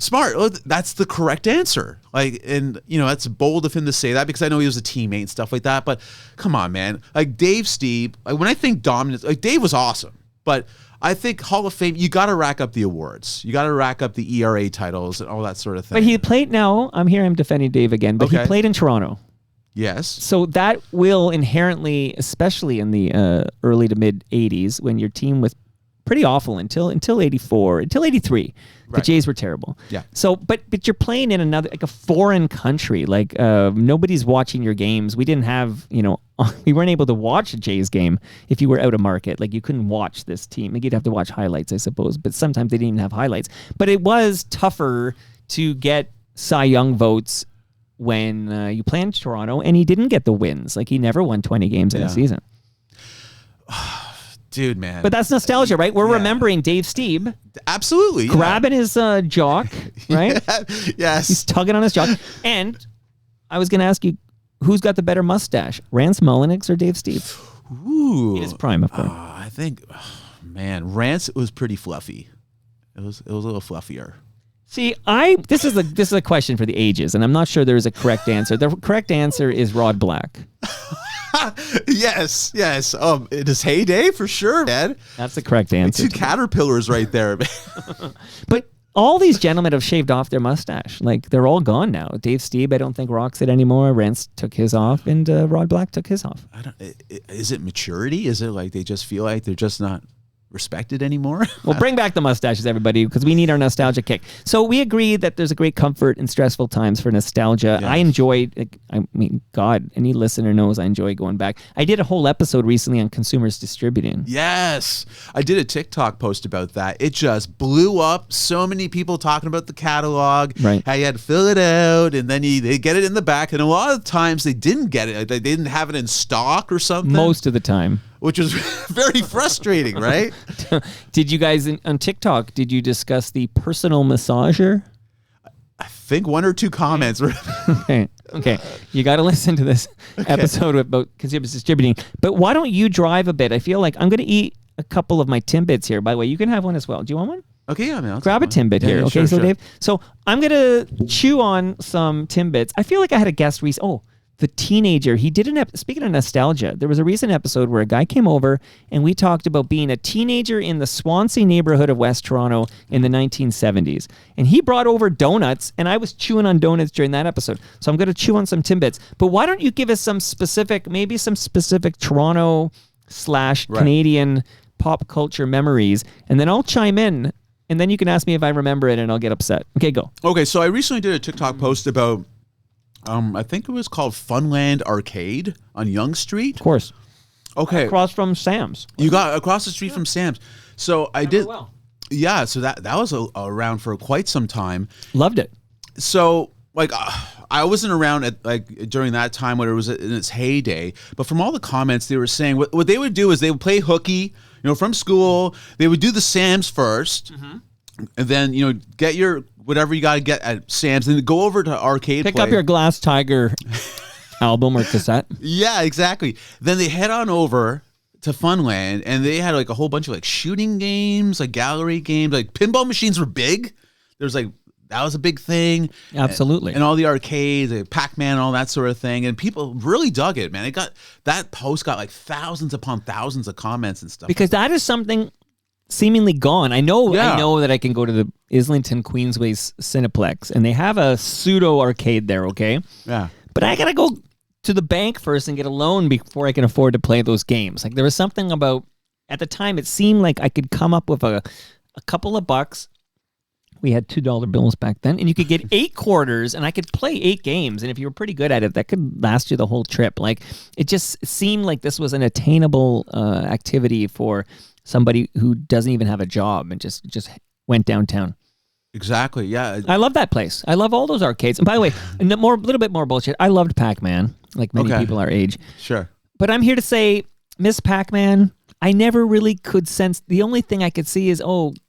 smart. Well, that's the correct answer. Like, and that's bold of him to say that because I know he was a teammate and stuff like that. But come on, man. Like Dave Steve. Like when I think dominance, like Dave was awesome, but I think Hall of Fame, you got to rack up the awards. You got to rack up the ERA titles and all that sort of thing. But he played now. I'm here. I'm defending Dave again. But he Okay. played in Toronto. Yes. So that will inherently, especially in the early to mid 80s, when your team was pretty awful until 84, until 83. The Right. Jays were terrible. Yeah. So, but you're playing in another, like a foreign country. Like nobody's watching your games. We didn't have, we weren't able to watch a Jays game if you were out of market. Like you couldn't watch this team. Like you'd have to watch highlights, I suppose. But sometimes they didn't even have highlights. But it was tougher to get Cy Young votes when you play in Toronto, and he didn't get the wins. Like he never won 20 games in a season. Dude, man. But that's nostalgia, right? We're remembering Dave Steve absolutely yeah. grabbing his jock, right? Yes. He's tugging on his jock. And I was going to ask you, who's got the better mustache, Rance Mullinax or Dave Steve? Ooh. In his prime, of course. I think, man, Rance was pretty fluffy. It was a little fluffier. See, this is a question for the ages, and I'm not sure there is a correct answer. The correct answer is Rod Black. Yes. In his heyday, for sure, man. That's the correct answer. Two caterpillars right there, man. But all these gentlemen have shaved off their mustache. Like, they're all gone now. Dave Steve, I don't think rocks it anymore. Rance took his off, and Rod Black took his off. Is it maturity? Is it like they just feel like they're just not respected anymore? Well, bring back the mustaches, everybody, because we need our nostalgia kick. So we agree that there's a great comfort in stressful times for nostalgia. Yes. I enjoyed, God, any listener knows I enjoy going back. I did a whole episode recently on consumers distributing. Yes. I did a TikTok post about that. It just blew up. So many people talking about the catalog, Right. how you had to fill it out, and then they get it in the back. And a lot of times they didn't get it. They didn't have it in stock or something. Most of the time. Which was very frustrating, right? Did you guys, on TikTok, did you discuss the personal massager? I think one or two comments were... Okay. You got to listen to this episode about consumers distributing. But why don't you drive a bit? I feel like I'm going to eat a couple of my Timbits here. By the way, you can have one as well. Do you want one? Okay, yeah, man. Grab a Timbit here. Okay, so Dave. So I'm going to chew on some Timbits. I feel like I had a guest recently. Oh, the teenager. He did speaking of nostalgia, there was a recent episode where a guy came over and we talked about being a teenager in the Swansea neighborhood of West Toronto in the 1970s. And he brought over donuts, and I was chewing on donuts during that episode. So I'm going to chew on some Timbits. But why don't you give us some specific Toronto / Canadian pop culture memories, and then I'll chime in, and then you can ask me if I remember it, and I'll get upset. Okay, go. Okay, so I recently did a TikTok post about, I think it was called Funland Arcade on Yonge Street. Of course. Okay. Across from Sam's. You got across the street from Sam's. So I did. well. Yeah, so that was around for quite some time. Loved it. So I wasn't around at during that time when it was in its heyday, but from all the comments they were saying what they would do is they would play hooky, from school. They would do the Sam's first, and then get your whatever you got to get at Sam's, and then go over to arcade. Pick up your Glass Tiger album or cassette. Yeah, exactly. Then they head on over to Funland, and they had a whole bunch of shooting games, gallery games, pinball machines were big. There's that was a big thing. Absolutely. And all the arcades, Pac-Man, all that sort of thing. And people really dug it, man. That post got thousands upon thousands of comments and stuff. Because that is something seemingly gone. I know that I can go to the Islington Queensway's Cineplex, and they have a pseudo arcade there, okay? Yeah. But I got to go to the bank first and get a loan before I can afford to play those games. There was something about, at the time, it seemed like I could come up with a couple of bucks, We had $2 bills back then, and you could get 8 quarters, and I could play 8 games. And if you were pretty good at it, that could last you the whole trip. Like, it just seemed like this was an attainable activity for somebody who doesn't even have a job and just went downtown. Exactly. Yeah. I love that place. I love all those arcades. And by the way, a little bit more bullshit. I loved Pac-Man, like many people our age. Sure. But I'm here to say, Miss Pac-Man, I never really could sense. The only thing I could see is,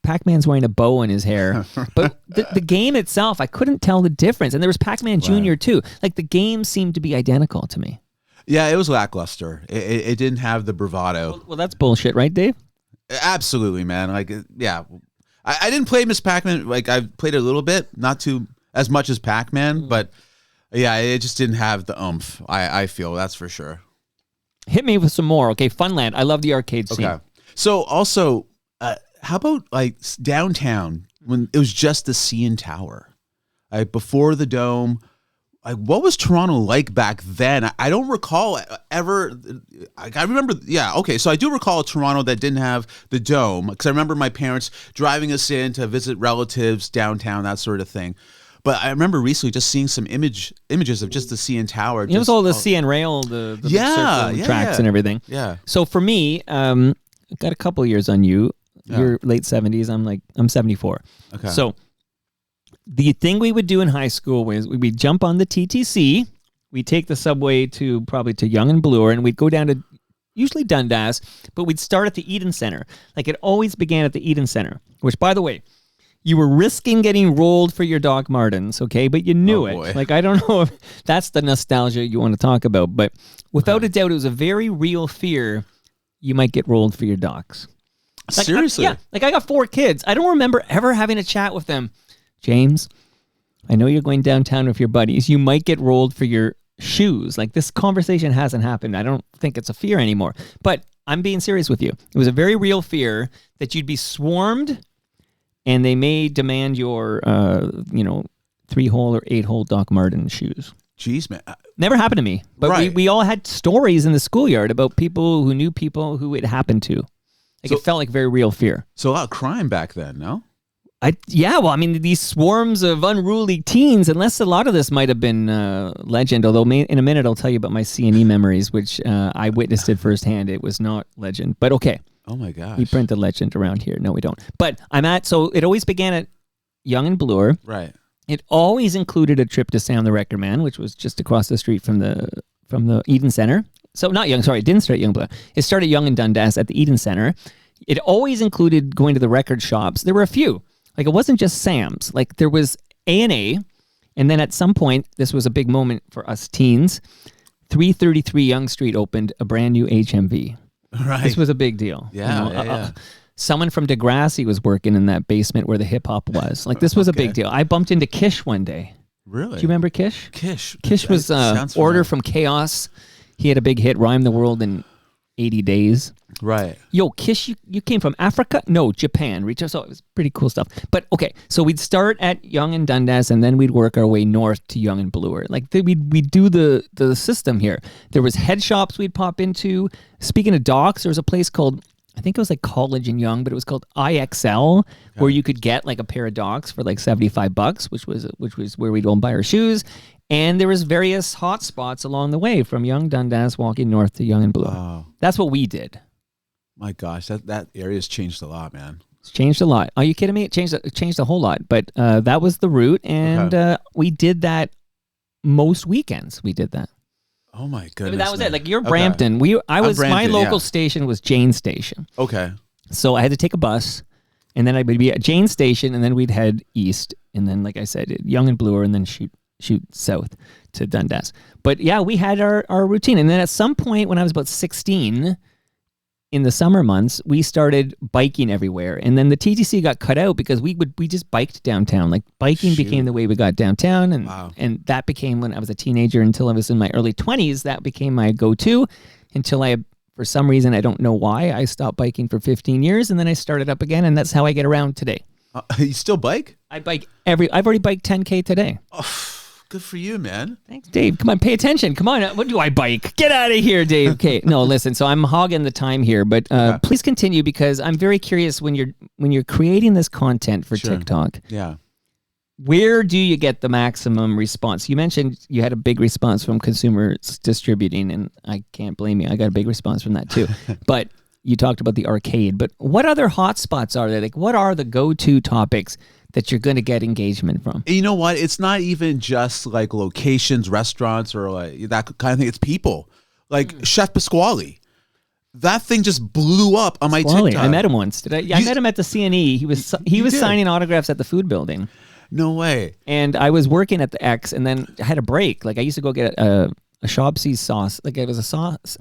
Pac-Man's wearing a bow in his hair. But the game itself, I couldn't tell the difference. And there was Pac-Man Jr. too. Like, the game seemed to be identical to me. Yeah, it was lackluster. It didn't have the bravado. Well, that's bullshit, right, Dave? Absolutely, man. Like, yeah. I didn't play Miss Pac-Man. Like, I played it a little bit, not too as much as Pac-Man, but yeah, it just didn't have the oomph. I feel, that's for sure. Hit me with some more. Okay, Funland. I love the arcade scene. Okay. So also, how about like downtown when it was just the CN Tower, like before the Dome? Like, what was Toronto like back then? I don't recall ever. I remember, yeah, okay. So I do recall a Toronto that didn't have the Dome, because I remember my parents driving us in to visit relatives downtown, that sort of thing. But I remember recently just seeing some images of just the CN Tower. It was all the CN Rail, the big circle tracks and everything. Yeah. So for me, I got a couple years on you. Yeah. You're late 70s. I'm 74. Okay. So the thing we would do in high school was we'd jump on the TTC. We'd take the subway probably to Yonge and Bloor, and we'd go down to usually Dundas, but we'd start at the Eden Center. Like, it always began at the Eden Center, which, by the way, you were risking getting rolled for your Doc Martens, okay? But you knew it. Boy. Like, I don't know if that's the nostalgia you want to talk about, but without a doubt, it was a very real fear you might get rolled for your Docs. Like, Seriously? I got 4 kids. I don't remember ever having a chat with them. James, I know you're going downtown with your buddies. You might get rolled for your shoes. Like, this conversation hasn't happened. I don't think it's a fear anymore. But I'm being serious with you. It was a very real fear that you'd be swarmed, and they may demand your, 3-hole or 8-hole Doc Marten shoes. Jeez, man. Never happened to me. But Right. we all had stories in the schoolyard about people who knew people who it happened to. Like, it felt like very real fear. So a lot of crime back then, no? These swarms of unruly teens, unless a lot of this might have been legend, although in a minute I'll tell you about my C&E memories, which I witnessed it firsthand. It was not legend, but okay. Oh my gosh. We print the legend around here. No, we don't. But so it always began at Yonge and Bloor. Right. It always included a trip to Sam the Record Man, which was just across the street from the Eden Center. So not Yonge, sorry, it didn't start at Yonge and Bloor. It started Yonge and Dundas at the Eden Center. It always included going to the record shops. There were a few. Like, it wasn't just Sam's. Like, there was A&A, and then at some point, this was a big moment for us teens, 333 Yonge Street opened a brand new HMV. Right. This was a big deal. Yeah, Someone from Degrassi was working in that basement where the hip-hop was. Like, this was a big deal. I bumped into Kish one day. Really? Do you remember Kish? Kish. Kish was Sounds Order familiar. from Chaos. He had a big hit, Rhyme the World in 80 Days. Right. Yo, Kish, you came from Africa? No, Japan. So it was pretty cool stuff. But okay, so we'd start at Yonge and Dundas, and then we'd work our way north to Yonge and Bloor. Like, we'd do the system here. There was head shops we'd pop into. Speaking of docks, there was a place called, I think it was like College in Yonge, but it was called IXL, where you could get like a pair of docks for like $75, which was where we'd go and buy our shoes. And there was various hot spots along the way from Yonge Dundas walking north to Yonge and Bloor. Wow. That's what we did. My gosh, that area's changed a lot, man. It's changed a lot. Are you kidding me? It changed a whole lot. But that was the route, and we did that most weekends. We did that. Oh my I goodness. mean, that was man. it. Like, you're Okay. Brampton. My Brampton, local yeah. station was Jane Station. Okay. So I had to take a bus, and then I would be at Jane Station, and then we'd head east, and then, like I said, Yonge and Bloor, and then shoot south to Dundas. But yeah, we had our routine. And then at some point when I was about 16, in the summer months, we started biking everywhere. And then the TTC got cut out because we just biked downtown. Like, biking became the way we got downtown. And Wow. and that became, when I was a teenager until I was in my early 20s, that became my go-to until for some reason, I don't know why, I stopped biking for 15 years, and then I started up again, and that's how I get around today. You still bike? I've already biked 10K today. Good for you, man. Thanks, Dave. Come on, pay attention. Come on. What do I bike? Get out of here, Dave. Okay. No, listen. So I'm hogging the time here, but please continue, because I'm very curious when you're creating this content for Sure. TikTok. Yeah. Where do you get the maximum response? You mentioned you had a big response from consumers distributing, and I can't blame you. I got a big response from that too. But you talked about the arcade. But what other hotspots are there? Like, what are the go-to topics that you're going to get engagement from? You know what? It's not even just like locations, restaurants, or like that kind of thing. It's people. Like Chef Pasquale. That thing just blew up on my TikTok. I met him once. I met him at the CNE. He was signing autographs at the food building. No way. And I was working at the X, and then I had a break. Like I used to go get a Shopsy's sauce. Like it was a sauce,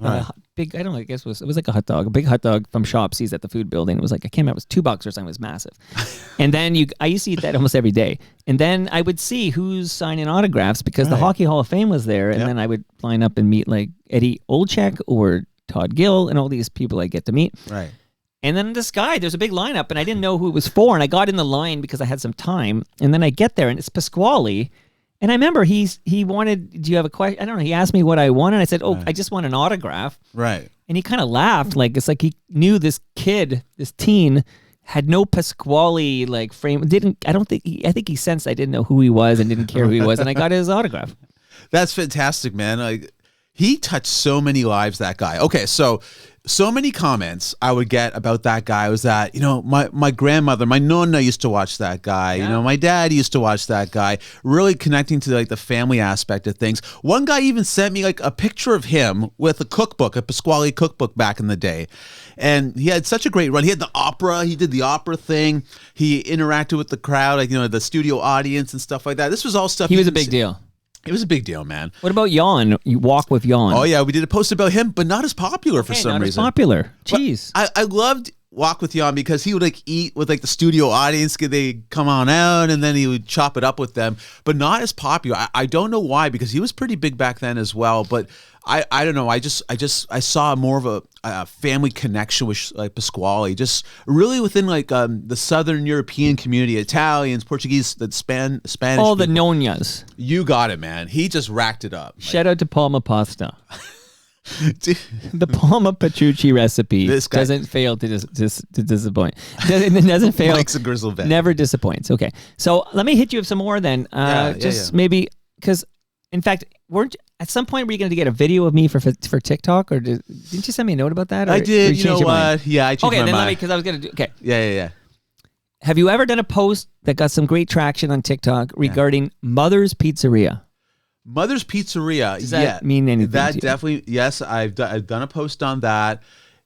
big. I don't know. I guess it was like a hot dog, a big hot dog from Shopsy's at the food building. It was like I can't remember. It was $2 or something. It was massive. And then I used to eat that almost every day. And then I would see who's signing autographs because the Hockey Hall of Fame was there. And then I would line up and meet like Eddie Olczyk or Todd Gill and all these people I get to meet. Right. And then this guy, there's a big lineup, and I didn't know who it was for. And I got in the line because I had some time. And then I get there, and it's Pasquale. And I remember he wanted, do you have a question? I don't know. He asked me what I wanted. I said, I just want an autograph. Right. And he kind of laughed. Like, it's like he knew this kid, this teen, had no Pasquale like frame. I think he sensed I didn't know who he was and didn't care who he was. And I got his autograph. That's fantastic, man. Like, he touched so many lives, that guy. Okay, so many comments I would get about that guy was that, my grandmother, my nonna used to watch that guy. Yeah. My dad used to watch that guy, really connecting to like the family aspect of things. One guy even sent me like a picture of him with a cookbook, a Pasquale cookbook back in the day. And he had such a great run. He had the opera. He did the opera thing. He interacted with the crowd, like, the studio audience and stuff like that. This was all stuff. He was a big deal. It was a big deal, man. What about Jan? You walk with Jan. Oh, yeah. We did a post about him, but not as popular for some not reason. As popular. Jeez. I loved Walk with Jan because he would like eat with like the studio audience. They come on out and then he would chop it up with them, but not as popular. I don't know why, because he was pretty big back then as well. But I don't know. I saw more of a family connection with like Pasquale, just really within like the Southern European community, Italians, Portuguese, Spanish. All the people. nonnas. You got it, man. He just racked it up. Shout out to Palma Pasta. The Palma Petrucci recipe doesn't fail to disappoint. It doesn't fail. Mike's a grizzle vet. Never disappoints. Okay, so let me hit you with some more then. Maybe because, in fact, at some point were you going to get a video of me for TikTok, or didn't you send me a note about that? I did. You know what? Yeah, I changed my mind. Okay, then let me, because I was going to do. Okay. Yeah. Have you ever done a post that got some great traction on TikTok regarding Mother's Pizzeria? Mother's Pizzeria. Does that mean anything? That definitely. Yes, I've done a post on that.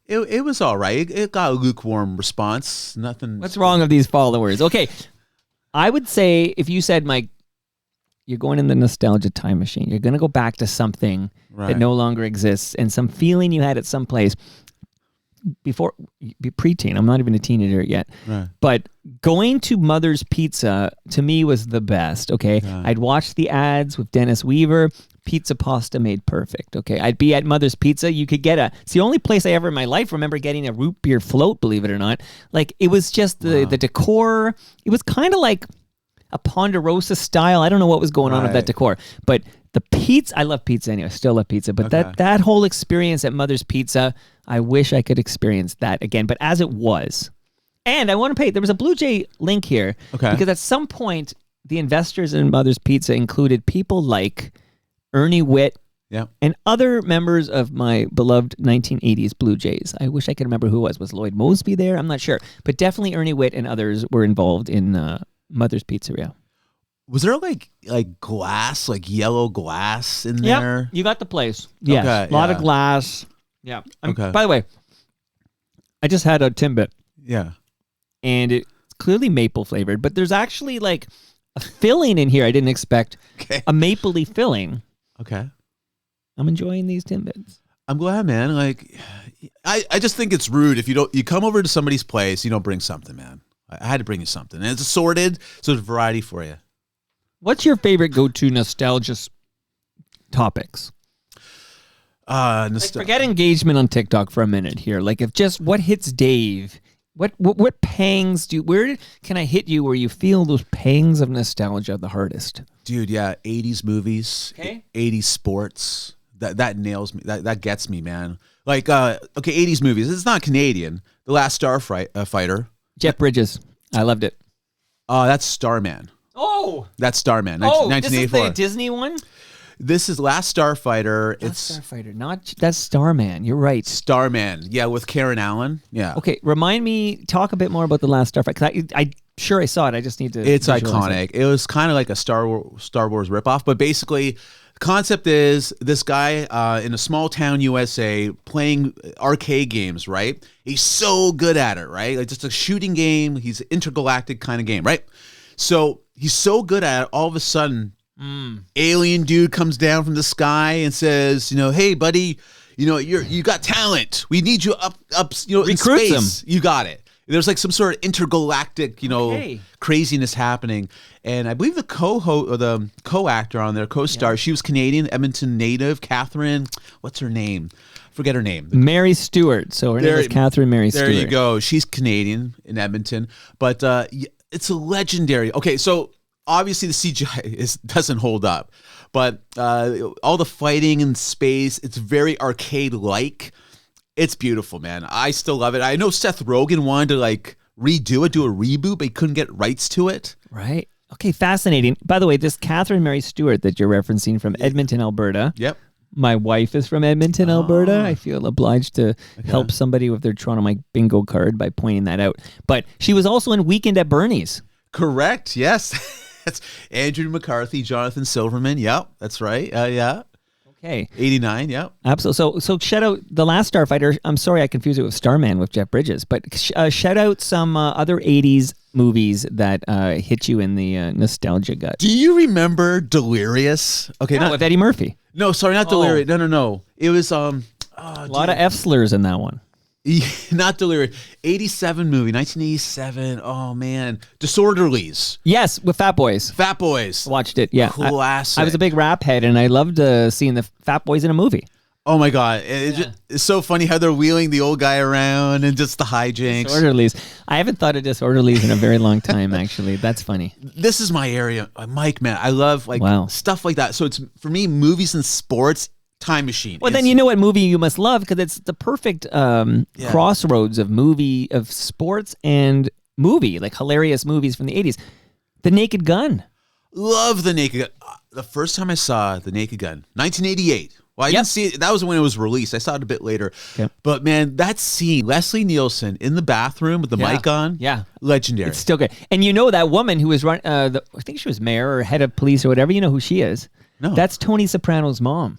It was all right. It got a lukewarm response. Nothing. What's wrong with these followers? Okay, I would say if you said, Mike, you're going in the nostalgia time machine. You're going to go back to something that no longer exists and some feeling you had at some place before, be preteen. I'm not even a teenager yet. Right. But going to Mother's Pizza to me was the best. Okay. Yeah. I'd watch the ads with Dennis Weaver. Pizza pasta made perfect. Okay. I'd be at Mother's Pizza. You could get it's the only place I ever in my life remember getting a root beer float, believe it or not. Like, it was just the decor. It was kind of like a Ponderosa style. I don't know what was going on with that decor, but the pizza, I love pizza anyway. I still love pizza, but that whole experience at Mother's Pizza, I wish I could experience that again, but as it was. And I want to pay, there was a Blue Jay link here, because at some point, the investors in Mother's Pizza included people like Ernie Witt and other members of my beloved 1980s Blue Jays. I wish I could remember who it was. Was Lloyd Moseby there? I'm not sure, but definitely Ernie Witt and others were involved in Mother's Pizzeria. Was there like glass, like yellow glass in there? You got the place. Yeah, a lot of glass. Yeah. By the way, I just had a Timbit. Yeah. And it's clearly maple flavored, but there's actually like a filling in here I didn't expect. Okay. A mapley filling. Okay. I'm enjoying these Timbits. I'm glad, man. Like, I just think it's rude if you come over to somebody's place, you don't bring something, man. I had to bring you something. And it's assorted, so there's variety for you. What's your favorite go-to nostalgia topics? Forget engagement on TikTok for a minute here. Like, if just what hits Dave, what pangs where can I hit you where you feel those pangs of nostalgia the hardest? Dude, yeah, 80s movies, 80s sports. That nails me. That gets me, man. Like, 80s movies. It's not Canadian. The Last Starfighter. Jeff Bridges. I loved it. Oh, that's Starman. Oh. That's Starman, Oh, this is 1984. the Disney one? This is Last Starfighter. That's Starfighter, that's Starman. You're right. Starman. Yeah, with Karen Allen. Yeah. Okay, remind me, talk a bit more about The Last Starfighter, because I'm sure I saw it. I just need to It's visualize iconic. It was kind of like a Star Wars ripoff, but basically, the concept is this guy in a small town USA playing arcade games, right? He's so good at it, right? Like just a shooting game. He's an intergalactic kind of game, right? So he's so good at it, all of a sudden, alien dude comes down from the sky and says, hey, buddy, you got talent. We need you up, in Recruits space. You got it. There's like some sort of intergalactic, craziness happening. And I believe the co-actor on there, co-star, she was Canadian, Edmonton native, Catherine, what's her name? Forget her name. Mary Stewart. So her name is Catherine Mary Stewart. There you go. She's Canadian in Edmonton. But it's a legendary. Okay, so obviously the CGI doesn't hold up. But all the fighting in space, it's very arcade-like. It's beautiful, man. I still love it. I know Seth Rogen wanted to redo it, do a reboot, but he couldn't get rights to it. Right. Okay, fascinating. By the way, this Catherine Mary Stewart that you're referencing from Edmonton, Alberta. Yep. My wife is from Edmonton, Alberta. I feel obliged to help somebody with their Toronto Mike bingo card by pointing that out. But she was also in Weekend at Bernie's. Correct. Yes. That's Andrew McCarthy, Jonathan Silverman. Yep. That's right. Yeah. Okay. 89. Yep. Absolutely. So shout out The Last Starfighter. I'm sorry I confused it with Starman with Jeff Bridges, but shout out some other 80s movies that hit you in the nostalgia gut. Do you remember Delirious? Okay. With Eddie Murphy. No, sorry, not Delirious. No. It was a lot of F slurs in that one. Not Delirious. 87 movie, 1987. Oh man, Disorderlies. Yes, with Fat Boys. Fat Boys. Watched it. Yeah, classic. I was a big rap head, and I loved seeing the Fat Boys in a movie. Oh my god, it's so funny how they're wheeling the old guy around and just the hijinks. Disorderlies. I haven't thought of Disorderlies in a very long time. Actually, that's funny. This is my area, Mike. Man, I love stuff like that. So it's for me, movies and sports. Time machine. Well, then you know what movie you must love because it's the perfect crossroads of sports and movie, like hilarious movies from the 80s. The Naked Gun. Love The Naked Gun. The first time I saw The Naked Gun, 1988. Well, I didn't see it. That was when it was released. I saw it a bit later. Yep. But man, that scene, Leslie Nielsen in the bathroom with the mic on, legendary. It's still good. And you know that woman who was running, I think she was mayor or head of police or whatever. You know who she is? No. That's Tony Soprano's mom.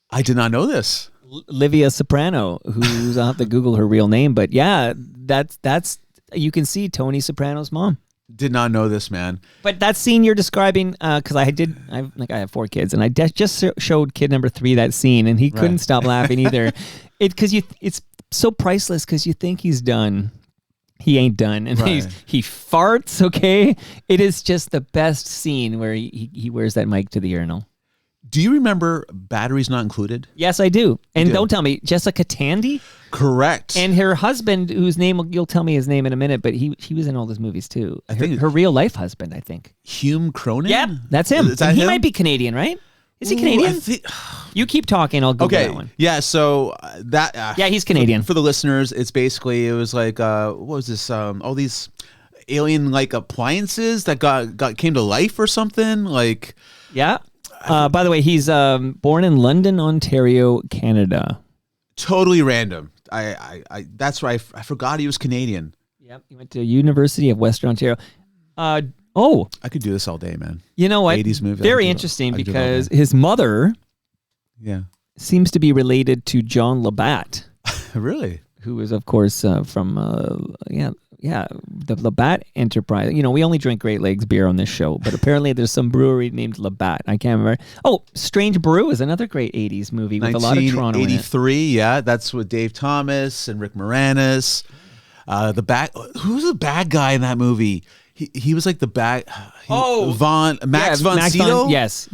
I did not know this. Livia Soprano, who's I'll have to Google her real name, but yeah, that's you can see Tony Soprano's mom. Did not know this, man. But that scene you're describing, because I have 4 kids, and I just showed kid number 3 that scene, and he couldn't stop laughing either. It's so priceless because you think he's done. He ain't done, and he farts. Okay, it is just the best scene where he wears that mic to the urinal. Do you remember Batteries Not Included? Yes, I do. And don't tell me, Jessica Tandy? Correct. And her husband, whose name, you'll tell me his name in a minute, but he was in all those movies too. I think her real life husband, I think. Hume Cronin? Yep, that's him. Is that he him? might be Canadian, right? Is he Canadian? You keep talking, I'll Google that one. Yeah, so that... yeah, he's Canadian. For the listeners, it was like, what was this? All these alien-like appliances that came to life or something? Like... Yeah. By the way, he's born in London, Ontario, Canada. Totally random. I that's right. I forgot he was Canadian. Yep, he went to University of Western Ontario. I could do this all day, man. You know what? 80s movie. Very interesting because his mother, seems to be related to John Labatt. Really? Who is, of course, from the Labatt Enterprise. You know, we only drink Great Lakes beer on this show, but apparently there's some brewery named Labatt. I can't remember. Oh, Strange Brew is another great 80s movie with a lot of Toronto in it. 1983, yeah. That's with Dave Thomas and Rick Moranis. Who's the bad guy in that movie? He was like the bad... Max von Sydow? Yes.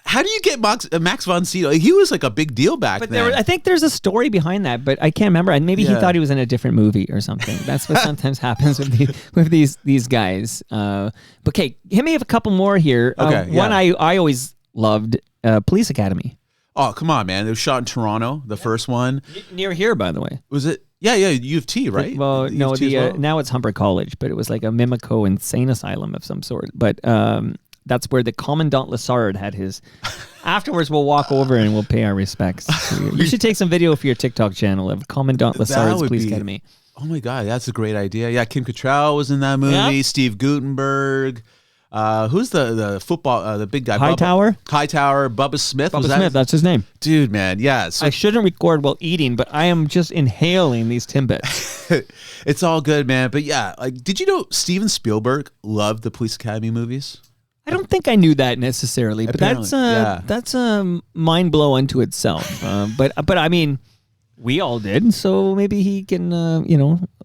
How do you get Max von Sydow? He was like a big deal back then. I think there's a story behind that, but I can't remember. And maybe he thought he was in a different movie or something. That's what sometimes happens with these guys. But okay, hit me with a couple more here. One I always loved, Police Academy. Oh, come on, man. It was shot in Toronto, the first one. Near here, by the way. Was it? Yeah, U of T, right? Well, The U no, of T as well? now it's Humber College, but it was like a Mimico insane asylum of some sort. But that's where the Commandant Lassard had his. Afterwards, we'll walk over and we'll pay our respects. You should take some video for your TikTok channel of Commandant Lassard's would Police be- Academy. Oh my God, that's a great idea. Yeah, Kim Cattrall was in that movie. Yeah. Steve Guttenberg. Who's the football, the big guy? Hightower? Hightower. Bubba Smith. Bubba was Smith, that's his name. Dude, man. Yeah. So I shouldn't record while eating, but I am just inhaling these Timbits. it's all good, man. But yeah, like, did you know Steven Spielberg loved the Police Academy movies? I don't think I knew that necessarily, but Apparently, that's a mind blow unto itself. But I mean, we all did, so maybe he can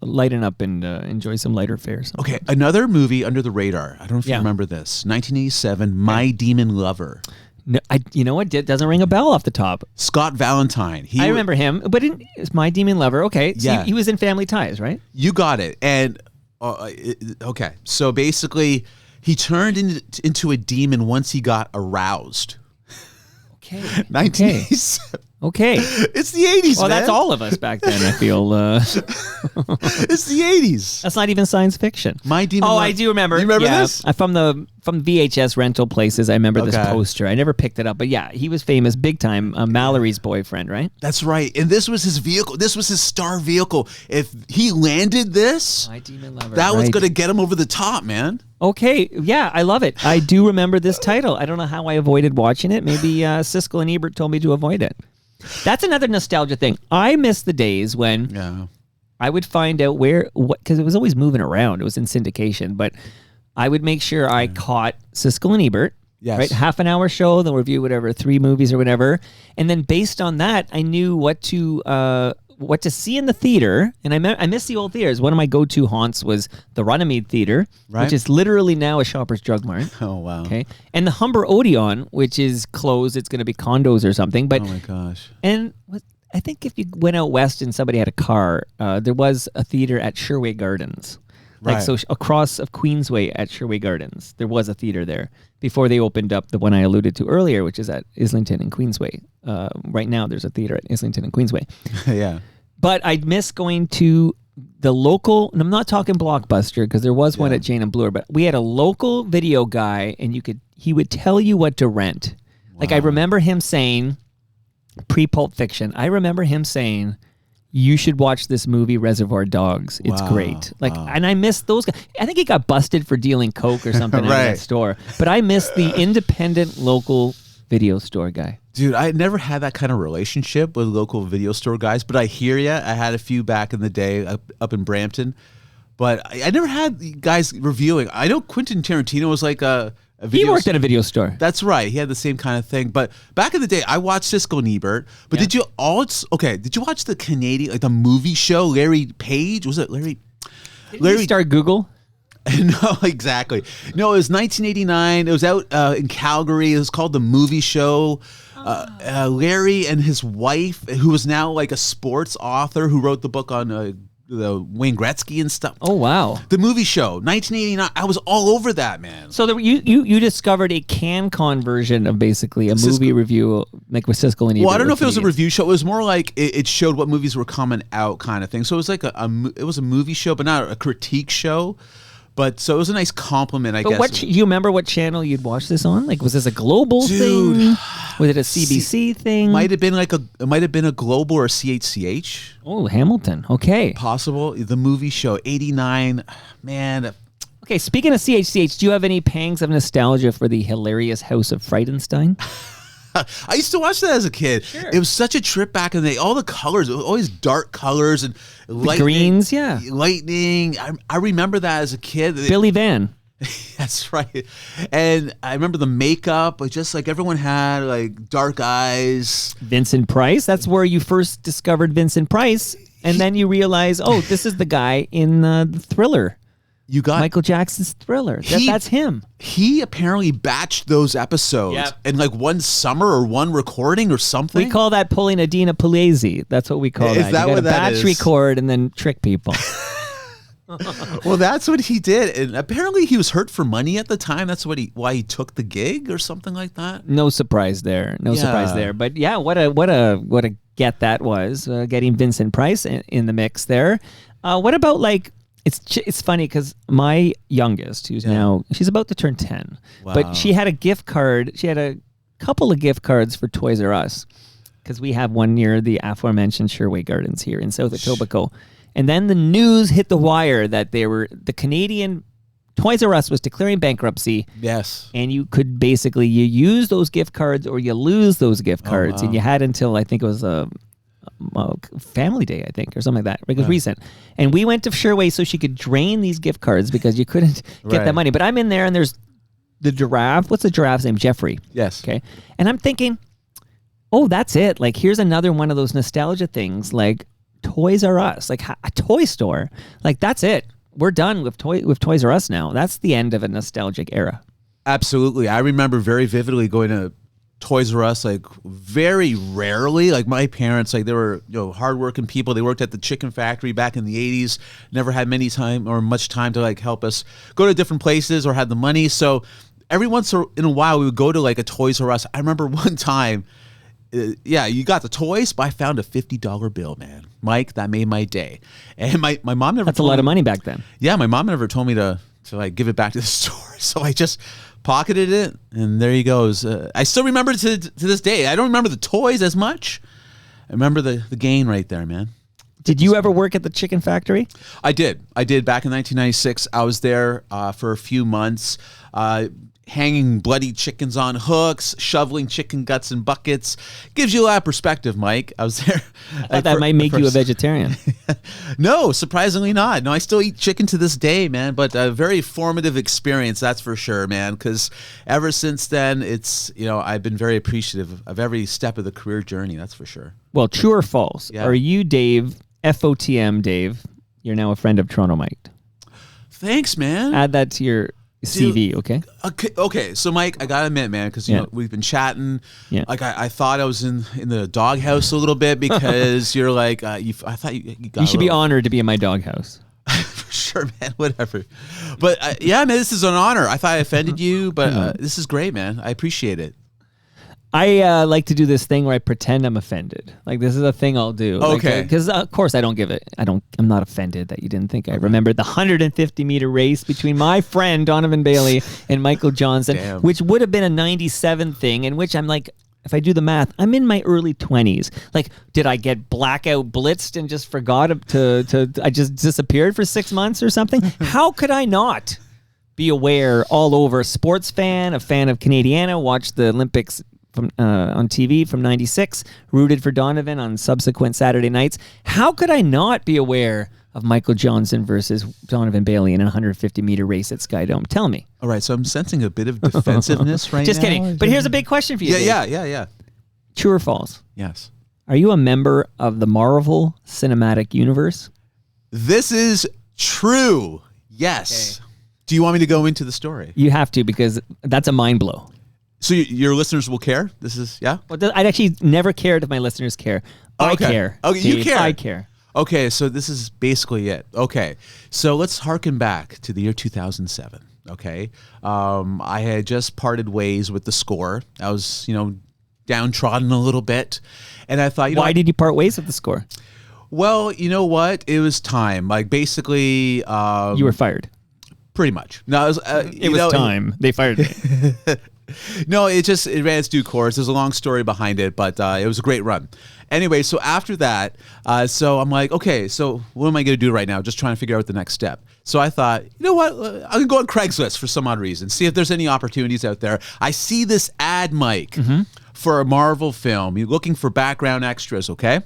lighten up and enjoy some lighter fare. Okay, another movie under the radar. I don't know if you remember this. 1987, My Demon Lover. No, you know what? Doesn't ring a bell off the top. Scott Valentine. I remember him, but it's My Demon Lover. Okay, so Yeah. he was in Family Ties, right? You got it. And okay, so basically, he turned into a demon once he got aroused. Okay. 1987. Okay. It's the 80s, Well, man. that's all of us back then, I feel. It's the 80s. That's not even science fiction. My Demon Oh, Lover. I do remember. You remember yeah. this? From VHS rental places, I remember this Okay. poster. I never picked it up, but yeah, he was famous big time. Mallory's boyfriend, right? That's right. And this was his vehicle. This was his star vehicle. If he landed this, My Demon Lover. that was right. going to get him over the top, man. Okay, yeah, I love it. I do remember this title. I don't know how I avoided watching it. Maybe Siskel and Ebert told me to avoid it. That's another nostalgia thing. I miss the days when Yeah. I would find out because it was always moving around. It was in syndication, but I would make sure I caught Siskel and Ebert. Yes. Right, half an hour show. They'll review whatever 3 movies or whatever, and then based on that, I knew what to see in the theater. And I miss the old theaters. One of my go-to haunts was the Runnymede Theater, Right. which is literally now a Shoppers Drug Mart. Oh, wow. Okay, and the Humber Odeon, which is closed. It's going to be condos or something. But Oh, my gosh. and I think if you went out west and somebody had a car, there was a theater at Sherway Gardens. Like, Right. so across of Queensway at Sherway Gardens, there was a theater there before they opened up the one I alluded to earlier, which is at Islington and Queensway. Right now, there's a theater at Islington and Queensway. Yeah. But I'd miss going to the local, and I'm not talking Blockbuster because there was one at Jane and Bloor, but we had a local video guy, and he would tell you what to rent. Like, I remember him saying, pre-Pulp Fiction, I remember him saying, you should watch this movie Reservoir Dogs. It's Wow. great. Like, and I miss those guys. I think he got busted for dealing coke or something out of Right. that store. But I miss the independent local video store guy. Dude, I never had that kind of relationship with local video store guys, but I hear ya. I had a few back in the day up in Brampton, but I never had guys reviewing. I know Quentin Tarantino was like a video He worked at a video store. That's right. He had the same kind of thing. But back in the day, I watched Siskel and Ebert. But did you watch the Canadian, like the movie show, Larry Page? Was it Larry? Did he start Google? No, exactly. No, it was 1989. It was out in Calgary. It was called The Movie Show. Larry and his wife, who was now like a sports author, who wrote the book on the Wayne Gretzky and stuff. Oh, wow. The Movie Show, 1989. I was all over that, man. So you discovered a CanCon version of basically a movie review, like with Siskel and Ebert. Well, I don't know if it was a comedians. review show. It was more like it showed what movies were coming out, kind of thing. So it was like it was a movie show, but not a critique show. But so it was a nice compliment, I But guess. do you remember what channel you'd watch this on? Like, was this a global Dude. thing? Was it a CBC thing? Might have been it might have been a Global or CHCH. Oh, Hamilton. Okay. Possible. The Movie Show, 89. Man, Okay, speaking of CHCH, do you have any pangs of nostalgia for the hilarious House of Frightenstein? I used to watch that as a kid. Sure. It was such a trip back in the day. All the colors, it was always dark colors and lightning, greens, yeah. lightning. I remember that as a kid. Billy Van. That's right. And I remember the makeup, like just like everyone had like dark eyes. Vincent Price. That's where you first discovered Vincent Price. And then you realize, oh, this is the guy in the Thriller. You got Michael Jackson's Thriller. That's him. He apparently batched those episodes Yep. in like one summer or one recording or something. We call that pulling a Dina Pugliese. That's what we call Is that. that You what gotta that batch is? record and then trick people. Well, that's what he did, and apparently he was hurt for money at the time. That's why he took the gig or something like that. No surprise there. No surprise there. But yeah, what a get that was, getting Vincent Price in the mix there. What about like, it's funny because my youngest, who's now, she's about to turn 10, but she had a gift card. She had a couple of gift cards for Toys R Us because we have one near the aforementioned Sherway Gardens here in South Etobicoke. And then the news hit the wire that the Canadian Toys R Us was declaring bankruptcy. Yes. And you could basically, you use those gift cards or you lose those gift cards. And you had until, I think it was a Family Day, I think, or something like that. It was recent. And we went to Sherway so she could drain these gift cards because you couldn't get that money. But I'm in there and there's the giraffe. What's the giraffe's name? Jeffrey. Yes. Okay. And I'm thinking, oh, that's it. Like, here's another one of those nostalgia things, like Toys R Us, like a toy store. Like, that's it. We're done with Toys R Us now. That's the end of a nostalgic era. Absolutely. I remember very vividly going to Toys R Us, like very rarely. Like my parents, like they were, hardworking people. They worked at the chicken factory back in the 80s. Never had much time to like help us go to different places or had the money. So every once in a while we would go to like a Toys R Us. I remember one time, you got the toys, but I found a $50 bill, man. Mike, that made my day. And my mom never. That's a lot of money back then. Yeah, my mom never told me to like give it back to the store. So I just pocketed it, and there he goes. I still remember it to this day. I don't remember the toys as much. I remember the gain right there, man. Did you ever work at the chicken factory? I did back in 1996. I was there for a few months, hanging bloody chickens on hooks, shoveling chicken guts in buckets. Gives you a lot of perspective, Mike. I was there. I thought that might make you a vegetarian. No, surprisingly not. No, I still eat chicken to this day, man, but a very formative experience, that's for sure, man, because ever since then, it's, I've been very appreciative of every step of the career journey, that's for sure. Well, true or false? Yeah. Are you Dave, FOTM Dave, you're now a friend of Toronto Mike? Thanks, man. Add that to your CV, okay? Okay, so Mike, I gotta admit, man, because we've been chatting. Yeah. Like I thought I was in the doghouse a little bit because you're like I thought you got. You should be honored to be in my doghouse. For sure, man. Whatever. But man, this is an honor. I thought I offended you, but this is great, man. I appreciate it. I like to do this thing where I pretend I'm offended. Like, this is a thing I'll do. Okay. Because of course I don't give it. I'm not offended that you didn't think I remembered the 150-meter race between my friend Donovan Bailey and Michael Johnson, which would have been a 97 thing, in which I'm like, if I do the math, I'm in my early 20s. Like, did I get blackout blitzed and just forgot I just disappeared for 6 months or something? How could I not be aware all over? Sports fan, a fan of Canadiana, watched the Olympics on TV from 96, rooted for Donovan on subsequent Saturday nights. How could I not be aware of Michael Johnson versus Donovan Bailey in a 150-meter race at Skydome? Tell me. All right, so I'm sensing a bit of defensiveness right Just now. kidding. But here's a big question for you. Yeah. True or false? Yes. Are you a member of the Marvel Cinematic Universe? This is true. Yes. Okay. Do you want me to go into the story? You have to, because that's a mind blow. So your listeners will care? This is, yeah? Well, I'd actually never cared if my listeners care. I care. Okay, you care. I care. Okay, so this is basically it. Okay, so let's harken back to the year 2007, okay? I had just parted ways with the score. I was, downtrodden a little bit. And I thought, Why did you part ways with the score? Well, you know what? It was time. Like, basically... you were fired. Pretty much. No, it was time. They fired me. No, it ran its due course. There's a long story behind it, but it was a great run. Anyway, so after that, so I'm like, okay, so what am I going to do right now? Just trying to figure out the next step. So I thought, you know what? I'm going to go on Craigslist for some odd reason, see if there's any opportunities out there. I see this ad, Mike, for a Marvel film. You're looking for background extras, okay?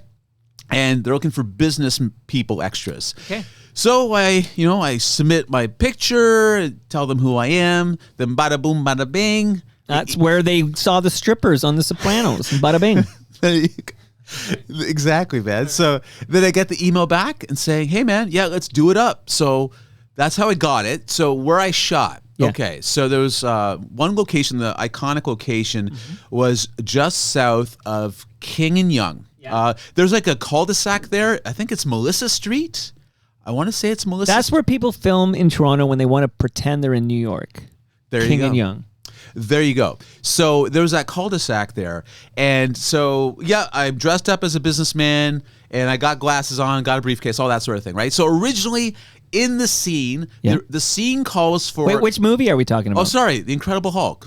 And they're looking for business people extras. Okay. So I submit my picture, tell them who I am, then bada boom, bada bing. That's where they saw the strippers on The Sopranos. Bada bing. Exactly, man. So then I get the email back and saying, hey, man, yeah, let's do it up. So that's how I got it. So where I shot. Yeah. Okay, so there was one location, the iconic location was just south of King and Yonge. Yeah. There's like a cul-de-sac there. I think it's Melissa Street. I want to say it's Melissa. That's where people film in Toronto when they want to pretend they're in New York. There you King go. and Young. There you go. So there was that cul-de-sac there. And so, yeah, I'm dressed up as a businessman and I got glasses on, got a briefcase, all that sort of thing, right? So originally in the scene, Yeah. the scene calls for... Wait, which movie are we talking about? Oh, sorry, The Incredible Hulk.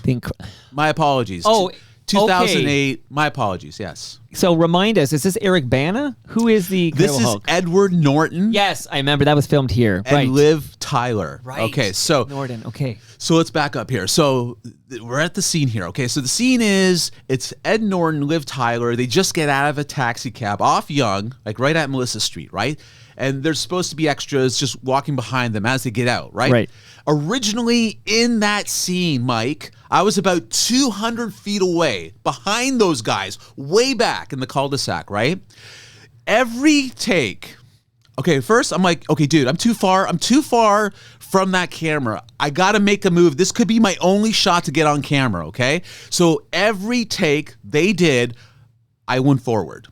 My apologies. Oh, 2008. My apologies, yes. So remind us, is this Eric Bana? Who is the Incredible This is Hulk? Edward Norton Yes, I remember that was filmed here. and Right. Liv Tyler. Right. Okay, so... Norton, okay. So let's back up here. So we're at the scene here. Okay, so the scene is it's Ed Norton, Liv Tyler. They just get out of a taxi cab off Young, like right at Melissa Street, right? And there's supposed to be extras just walking behind them as they get out, right? Right. Originally in that scene, Mike, I was about 200 feet away behind those guys, way back in the cul-de-sac, right? Every take. Okay, first I'm like, okay, dude, I'm too far from that camera. I gotta make a move. This could be my only shot to get on camera, okay? So every take they did, I went forward.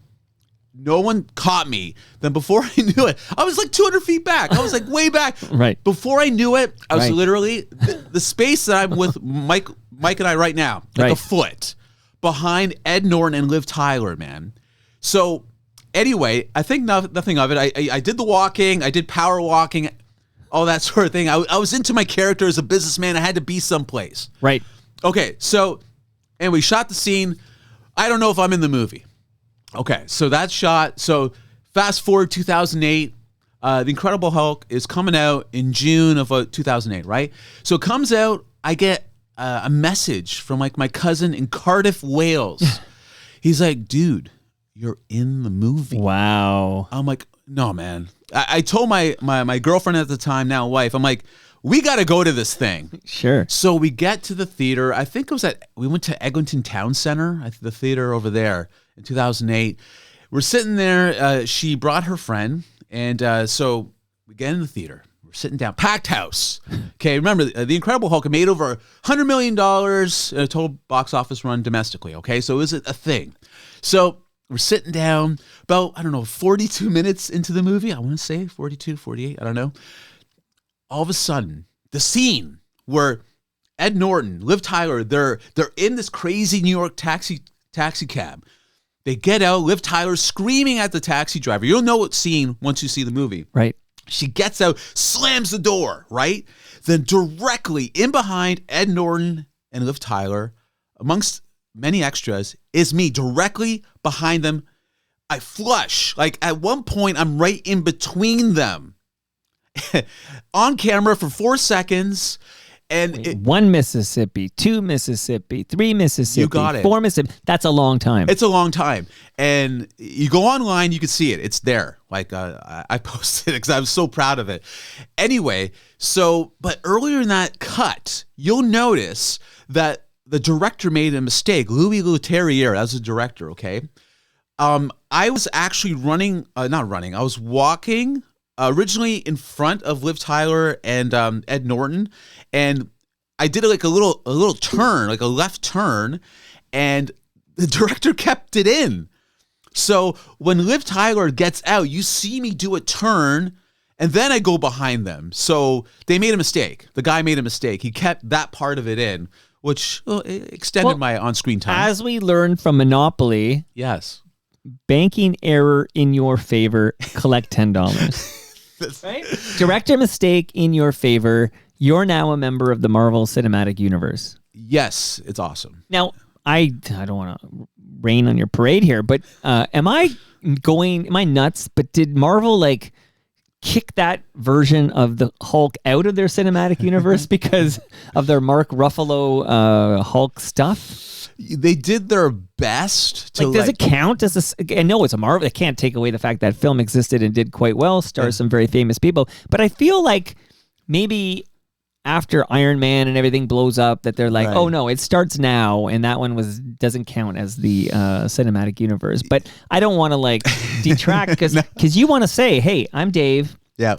No one caught me. Then before I knew it, I was like 200 feet back. I was like way back. Right. Before I knew it, I was Right. literally the space that I'm with Mike and I right now, like Right. a foot behind Ed Norton and Liv Tyler, man. So anyway, I think nothing of it. I did the walking. I did power walking, all that sort of thing. I was into my character as a businessman. I had to be someplace. Right. Okay, so, and we shot the scene. I don't know if I'm in the movie. Okay, so that's shot. So fast forward 2008. The Incredible Hulk is coming out in June of 2008, right? So it comes out. I get a message from like my cousin in Cardiff, Wales. He's like, dude, you're in the movie. Wow. I'm like, no, man. I told my girlfriend at the time, now wife, I'm like, we got to go to this thing. Sure. So we get to the theater. I think it was we went to Eglinton Town Center, the theater over there in 2008. We're sitting there. She brought her friend. And so we get in the theater. We're sitting down. Packed house. Okay, remember, The Incredible Hulk made over $100 million total box office run domestically. Okay, so it was a thing. So we're sitting down about, I don't know, 42 minutes into the movie. I want to say 42, 48. I don't know. All of a sudden, the scene where Ed Norton, Liv Tyler, they're in this crazy New York taxi cab. They get out, Liv Tyler screaming at the taxi driver. You'll know what scene once you see the movie. Right. She gets out, slams the door, right? Then directly in behind Ed Norton and Liv Tyler, amongst many extras, is me directly behind them. I flush. Like at one point, I'm right in between them. On camera for 4 seconds. And 1 Mississippi, 2 Mississippi, 3 Mississippi, You got it. 4 Mississippi. That's a long time. it's a long time. And you go online, you can see it. It's there. Like I posted it because I was so proud of it. Anyway, but earlier in that cut, you'll notice that the director made a mistake. Louis Leterrier, that was the director, okay? I was actually I was walking originally in front of Liv Tyler and Ed Norton, and I did like a little turn, like a left turn, and the director kept it in. So when Liv Tyler gets out, you see me do a turn, and then I go behind them. So they made a mistake. The guy made a mistake. He kept that part of it in, which it extended my on-screen time. As we learned from Monopoly, Yes. banking error in your favor, collect $10. Right? Director mistake in your favor. You're now a member of the Marvel Cinematic Universe. Yes, it's awesome. Now, I don't want to rain on your parade here, but am I nuts? But did Marvel like kick that version of the Hulk out of their cinematic universe because of their Mark Ruffalo Hulk stuff? They did their best to Does it count as this? I know it's a Marvel. They can't take away the fact that film existed and did quite well, stars some very famous people. But I feel like maybe after Iron Man and everything blows up, that they're like, Right. oh no, it starts now, and that one doesn't count as the cinematic universe. But I don't want to like detract because you want to say, hey, I'm Dave. Yeah.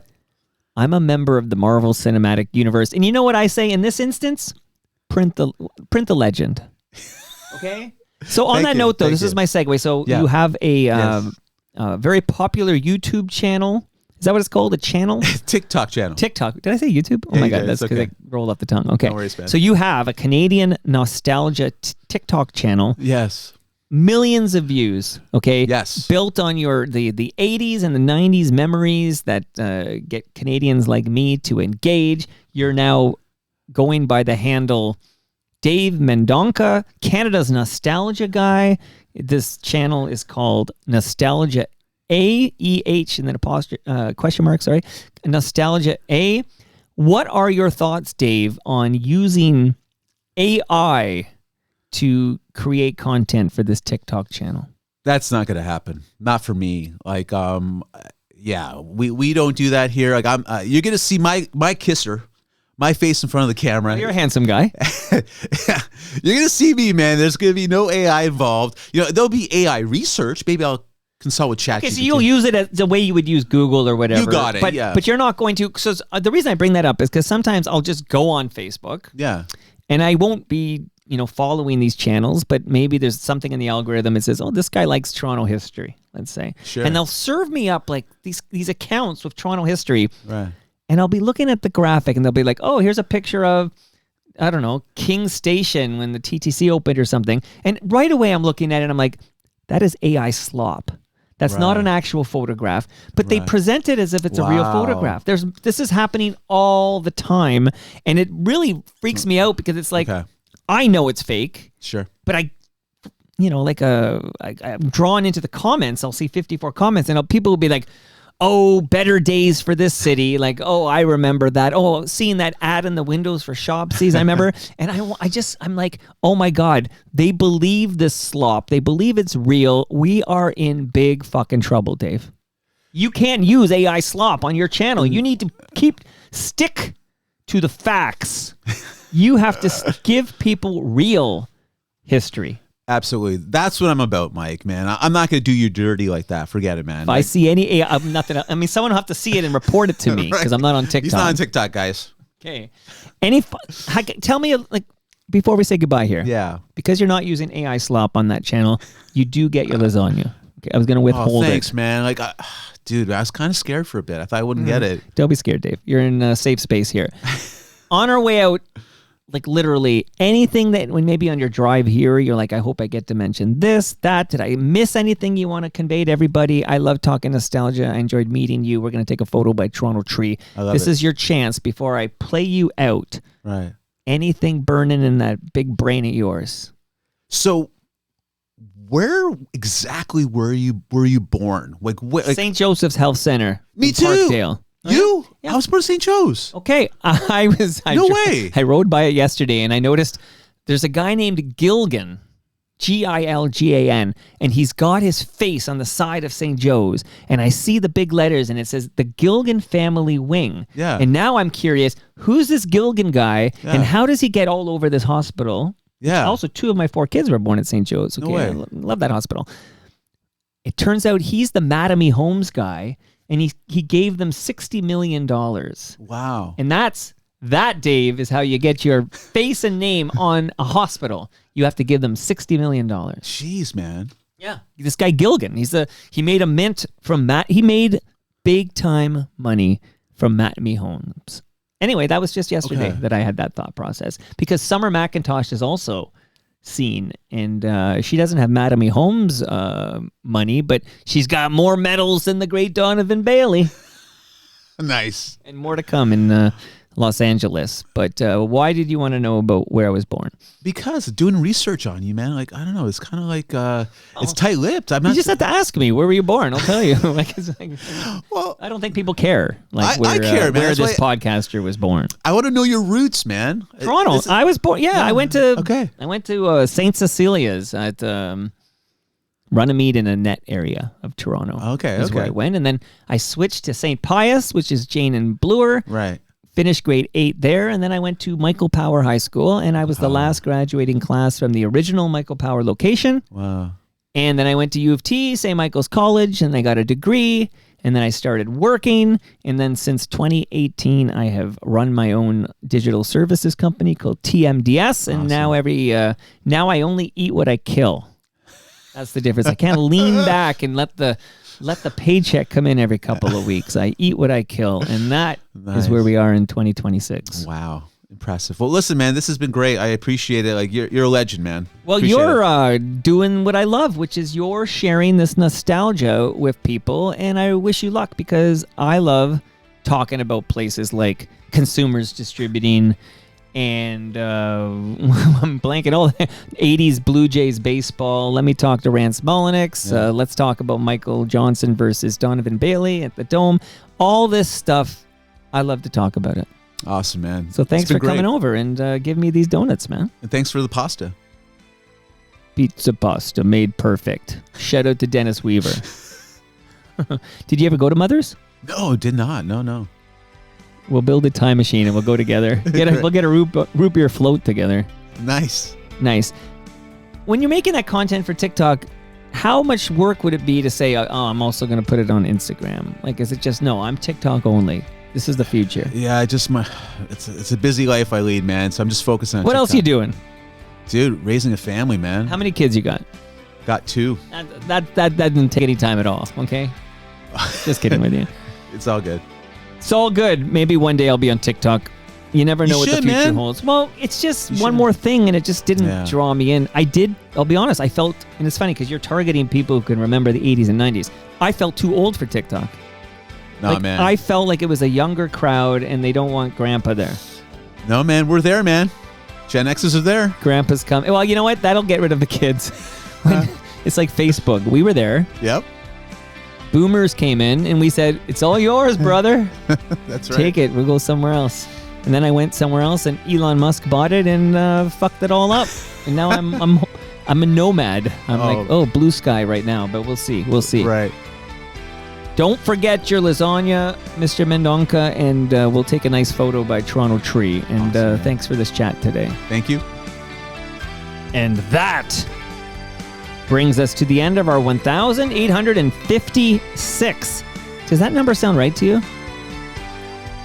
I'm a member of the Marvel Cinematic Universe, and you know what I say in this instance? Print the legend. Okay. So on Thank that you. note, though, Thank this is you. my segue. So Yeah. you have a Yes. very popular YouTube channel Is that what it's called? A channel? TikTok channel. TikTok. Did I say YouTube? Oh Yeah, my you God, did. that's It's because okay. it rolled off the tongue. Okay. No worries, man. So you have a Canadian nostalgia TikTok channel. Yes. Millions of views, okay? Yes. Built on the 80s and the 90s memories that get Canadians like me to engage. You're now going by the handle Dave Mendonca, Canada's nostalgia guy. This channel is called Nostalgia A-E-H and then question mark, sorry. Nostalgia A. What are your thoughts, Dave, on using AI to create content for this TikTok channel? That's not going to happen. Not for me. Like, yeah, we don't do that here. Like, you're going to see my kisser, my face in front of the camera. You're a handsome guy. Yeah. You're going to see me, man. There's going to be no AI involved. You know, there'll be AI research. Maybe I'll consult with ChatGPT. Okay, so you'll use it as the way you would use Google or whatever. You got it, But, yeah. but you're not going to. So the reason I bring that up is because sometimes I'll just go on Facebook Yeah. and I won't be, following these channels, but maybe there's something in the algorithm that says, oh, this guy likes Toronto history, let's say. Sure. And they'll serve me up like these accounts with Toronto history. Right. And I'll be looking at the graphic and they'll be like, oh, here's a picture of, I don't know, King Station when the TTC opened or something. And right away I'm looking at it and I'm like, that is AI slop. That's not Right. an actual photograph, but they present it as if it's a real Wow. photograph. This is happening all the time, and it really freaks me out because it's like, Okay. I know it's fake, Sure. but I'm drawn into the comments. I'll see 54 comments, and people will be like, oh, better days for this city. Like, oh, I remember that. Oh, seeing that ad in the windows for Shopsies, I remember. And I'm like, oh my God, they believe this slop. They believe it's real. We are in big fucking trouble, Dave. You can't use AI slop on your channel. You need to stick to the facts. You have to give people real history. Absolutely. That's what I'm about, Mike, man. I'm not going to do you dirty like that. Forget it, man. If I see any AI, someone will have to see it and report it to me because I'm not on TikTok. He's not on TikTok, guys. Okay. Tell me, before we say goodbye here. Yeah. Because you're not using AI slop on that channel, you do get your lasagna. Okay, I was going to withhold thanks, it. man. Like, dude, I was kind of scared for a bit. I thought I wouldn't get it. Don't be scared, Dave. You're in a safe space here. On our way out, like literally anything that when maybe on your drive here, you're like, I hope I get to mention this, that. Did I miss anything you want to convey to everybody? I love talking nostalgia. I enjoyed meeting you. We're going to take a photo by Toronto Tree. This is your chance before I play you out. Right. Anything burning in that big brain of yours? So, where exactly were you born? Like St. Joseph's Health Center. Me in too. Parkdale. You? Yeah. I was born in St. Joe's. Okay, No way. I rode by it yesterday and I noticed there's a guy named Gilgan, Gilgan, and he's got his face on the side of St. Joe's, and I see the big letters and it says the Gilgan family wing. Yeah. And now I'm curious, who's this Gilgan guy and how does he get all over this hospital? Yeah. Also, 2 of my 4 kids were born at St. Joe's. Okay, No way. I love that hospital. It turns out he's the Mattamy Homes guy, and he gave them $60 million. Wow. And that, Dave, is how you get your face and name on a hospital. You have to give them $60 million. Jeez, man. Yeah. This guy Gilgan, he made a mint from he made big time money from Mattamy Homes. Anyway, that was just yesterday that I had that thought process because Summer McIntosh is also seen, and she doesn't have Mattamy Homes money, but she's got more medals than the great Donovan Bailey. Nice. And more to come in Los Angeles. But why did you want to know about where I was born? Because doing research on you, man, like, I don't know, it's kind of like, it's tight-lipped. I'm You not just have to ask me, where were you born? I'll tell you. Well, I don't think people care. I Where, care, man. where That's this podcaster was born. I want to know your roots, man. Toronto. I was born. Yeah, I went to. Okay. I went to St. Cecilia's at Runnymede in a net area of Toronto. Okay, is where okay. I went, and then I switched to St. Pius, which is Jane and Bloor. Right. Finished grade 8 there, and then I went to Michael Power High School, and I was the last graduating class from the original Michael Power location. Wow. And then I went to U of T, St. Michael's College, and I got a degree, and then I started working, and then since 2018, I have run my own digital services company called TMDS, and now now I only eat what I kill. That's the difference. I can't lean back and let the let the paycheck come in every couple of weeks. I eat what I kill, and that is where we are in 2026. Wow. Impressive. Well, listen, man, this has been great. I appreciate it. Like, you're a legend, man. Well, Appreciate you're doing what I love, which is you're sharing this nostalgia with people, and I wish you luck because I love talking about places like Consumers Distributing and I'm blanking all the 80s Blue Jays baseball. Let me talk to Rance Mulliniks. Let's talk about Michael Johnson versus Donovan Bailey at the Dome. All this stuff, I love to talk about it. Awesome, man. So thanks for coming over and giving me these donuts, man. And thanks for the pasta. Pizza pasta made perfect. Shout out to Dennis Weaver. Did you ever go to Mother's? No, did not. No. We'll build a time machine and we'll go together. We'll get a root beer float together. Nice. When you're making that content for TikTok, how much work would it be to say, oh, I'm also going to put it on Instagram? Like, is it just, no, I'm TikTok only. This is the future. Yeah, it's a busy life I lead, man. So I'm just focusing on What TikTok. else are you doing? Dude, raising a family, man. How many kids you got? Got 2. That didn't take any time at all, okay? Just kidding with you. It's all good. It's all good. Maybe one day I'll be on TikTok. You never know what the future man. holds. Well, it's just one more thing, and it just didn't draw me in. I'll be honest, I felt, and it's funny because you're targeting people who can remember the 80s and 90s. I felt too old for TikTok. No, man. I felt like it was a younger crowd, and they don't want Grandpa there. No, man, we're there, man. Gen X's are there. Grandpa's coming. Well, you know what? That'll get rid of the kids. It's like Facebook. We were there. Yep. Boomers came in, and we said, it's all yours, brother. That's right. Take it. We'll go somewhere else. And then I went somewhere else, and Elon Musk bought it and fucked it all up. And now I'm a nomad. I'm like, blue sky right now, but we'll see. Right. Don't forget your lasagna, Mr. Mendonca, and we'll take a nice photo by Toronto Tree. And Awesome, thanks for this chat today. Thank you. And that brings us to the end of our 1,856. Does that number sound right to you?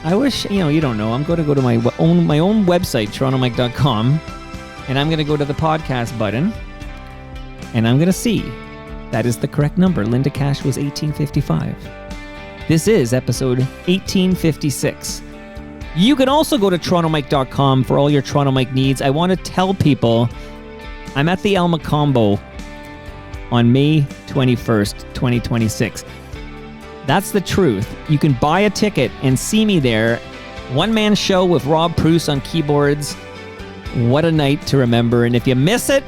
I wish, you don't know. I'm going to go to my own website, torontomike.com, and I'm going to go to the podcast button, and I'm going to see that is the correct number. Linda Cash was 1855. This is episode 1856. You can also go to torontomike.com for all your Toronto Mike needs. I want to tell people I'm at the Alma Combo on May 21st, 2026. That's the truth. You can buy a ticket and see me there. One-man show with Rob Pruce on keyboards. What a night to remember. And if you miss it,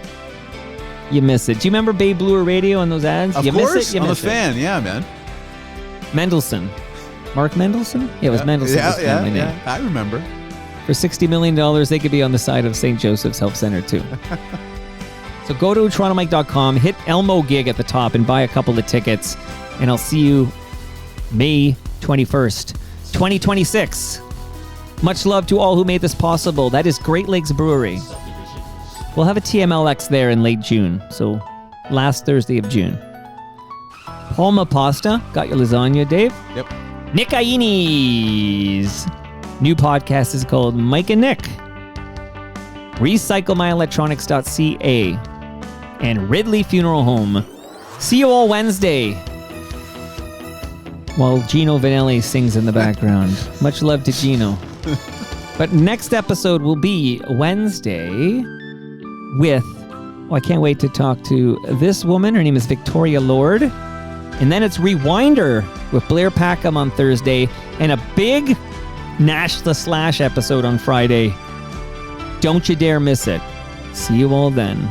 you miss it. Do you remember Babe Bluer Radio and those ads? Of you course. Miss it, you I'm miss a fan. Yeah, man. Mendelssohn. Mark Mendelssohn? Yeah, it was Mendelssohn. Yeah. I remember. For $60 million, they could be on the side of St. Joseph's Health Center, too. So go to torontomike.com, hit Elmo Gig at the top, and buy a couple of tickets. And I'll see you May 21st, 2026. Much love to all who made this possible. That is Great Lakes Brewery. We'll have a TMLX there in late June, so last Thursday of June. Palma Pasta, got your lasagna, Dave? Yep. Nick Aini's new podcast is called Mike and Nick. RecycleMyElectronics.ca and Ridley Funeral Home. See you all Wednesday. While Gino Vanelli sings in the background. Much love to Gino. But next episode will be Wednesday with, I can't wait to talk to this woman. Her name is Victoria Lord. And then it's Rewinder with Blair Packham on Thursday and a big Nash the Slash episode on Friday. Don't you dare miss it. See you all then.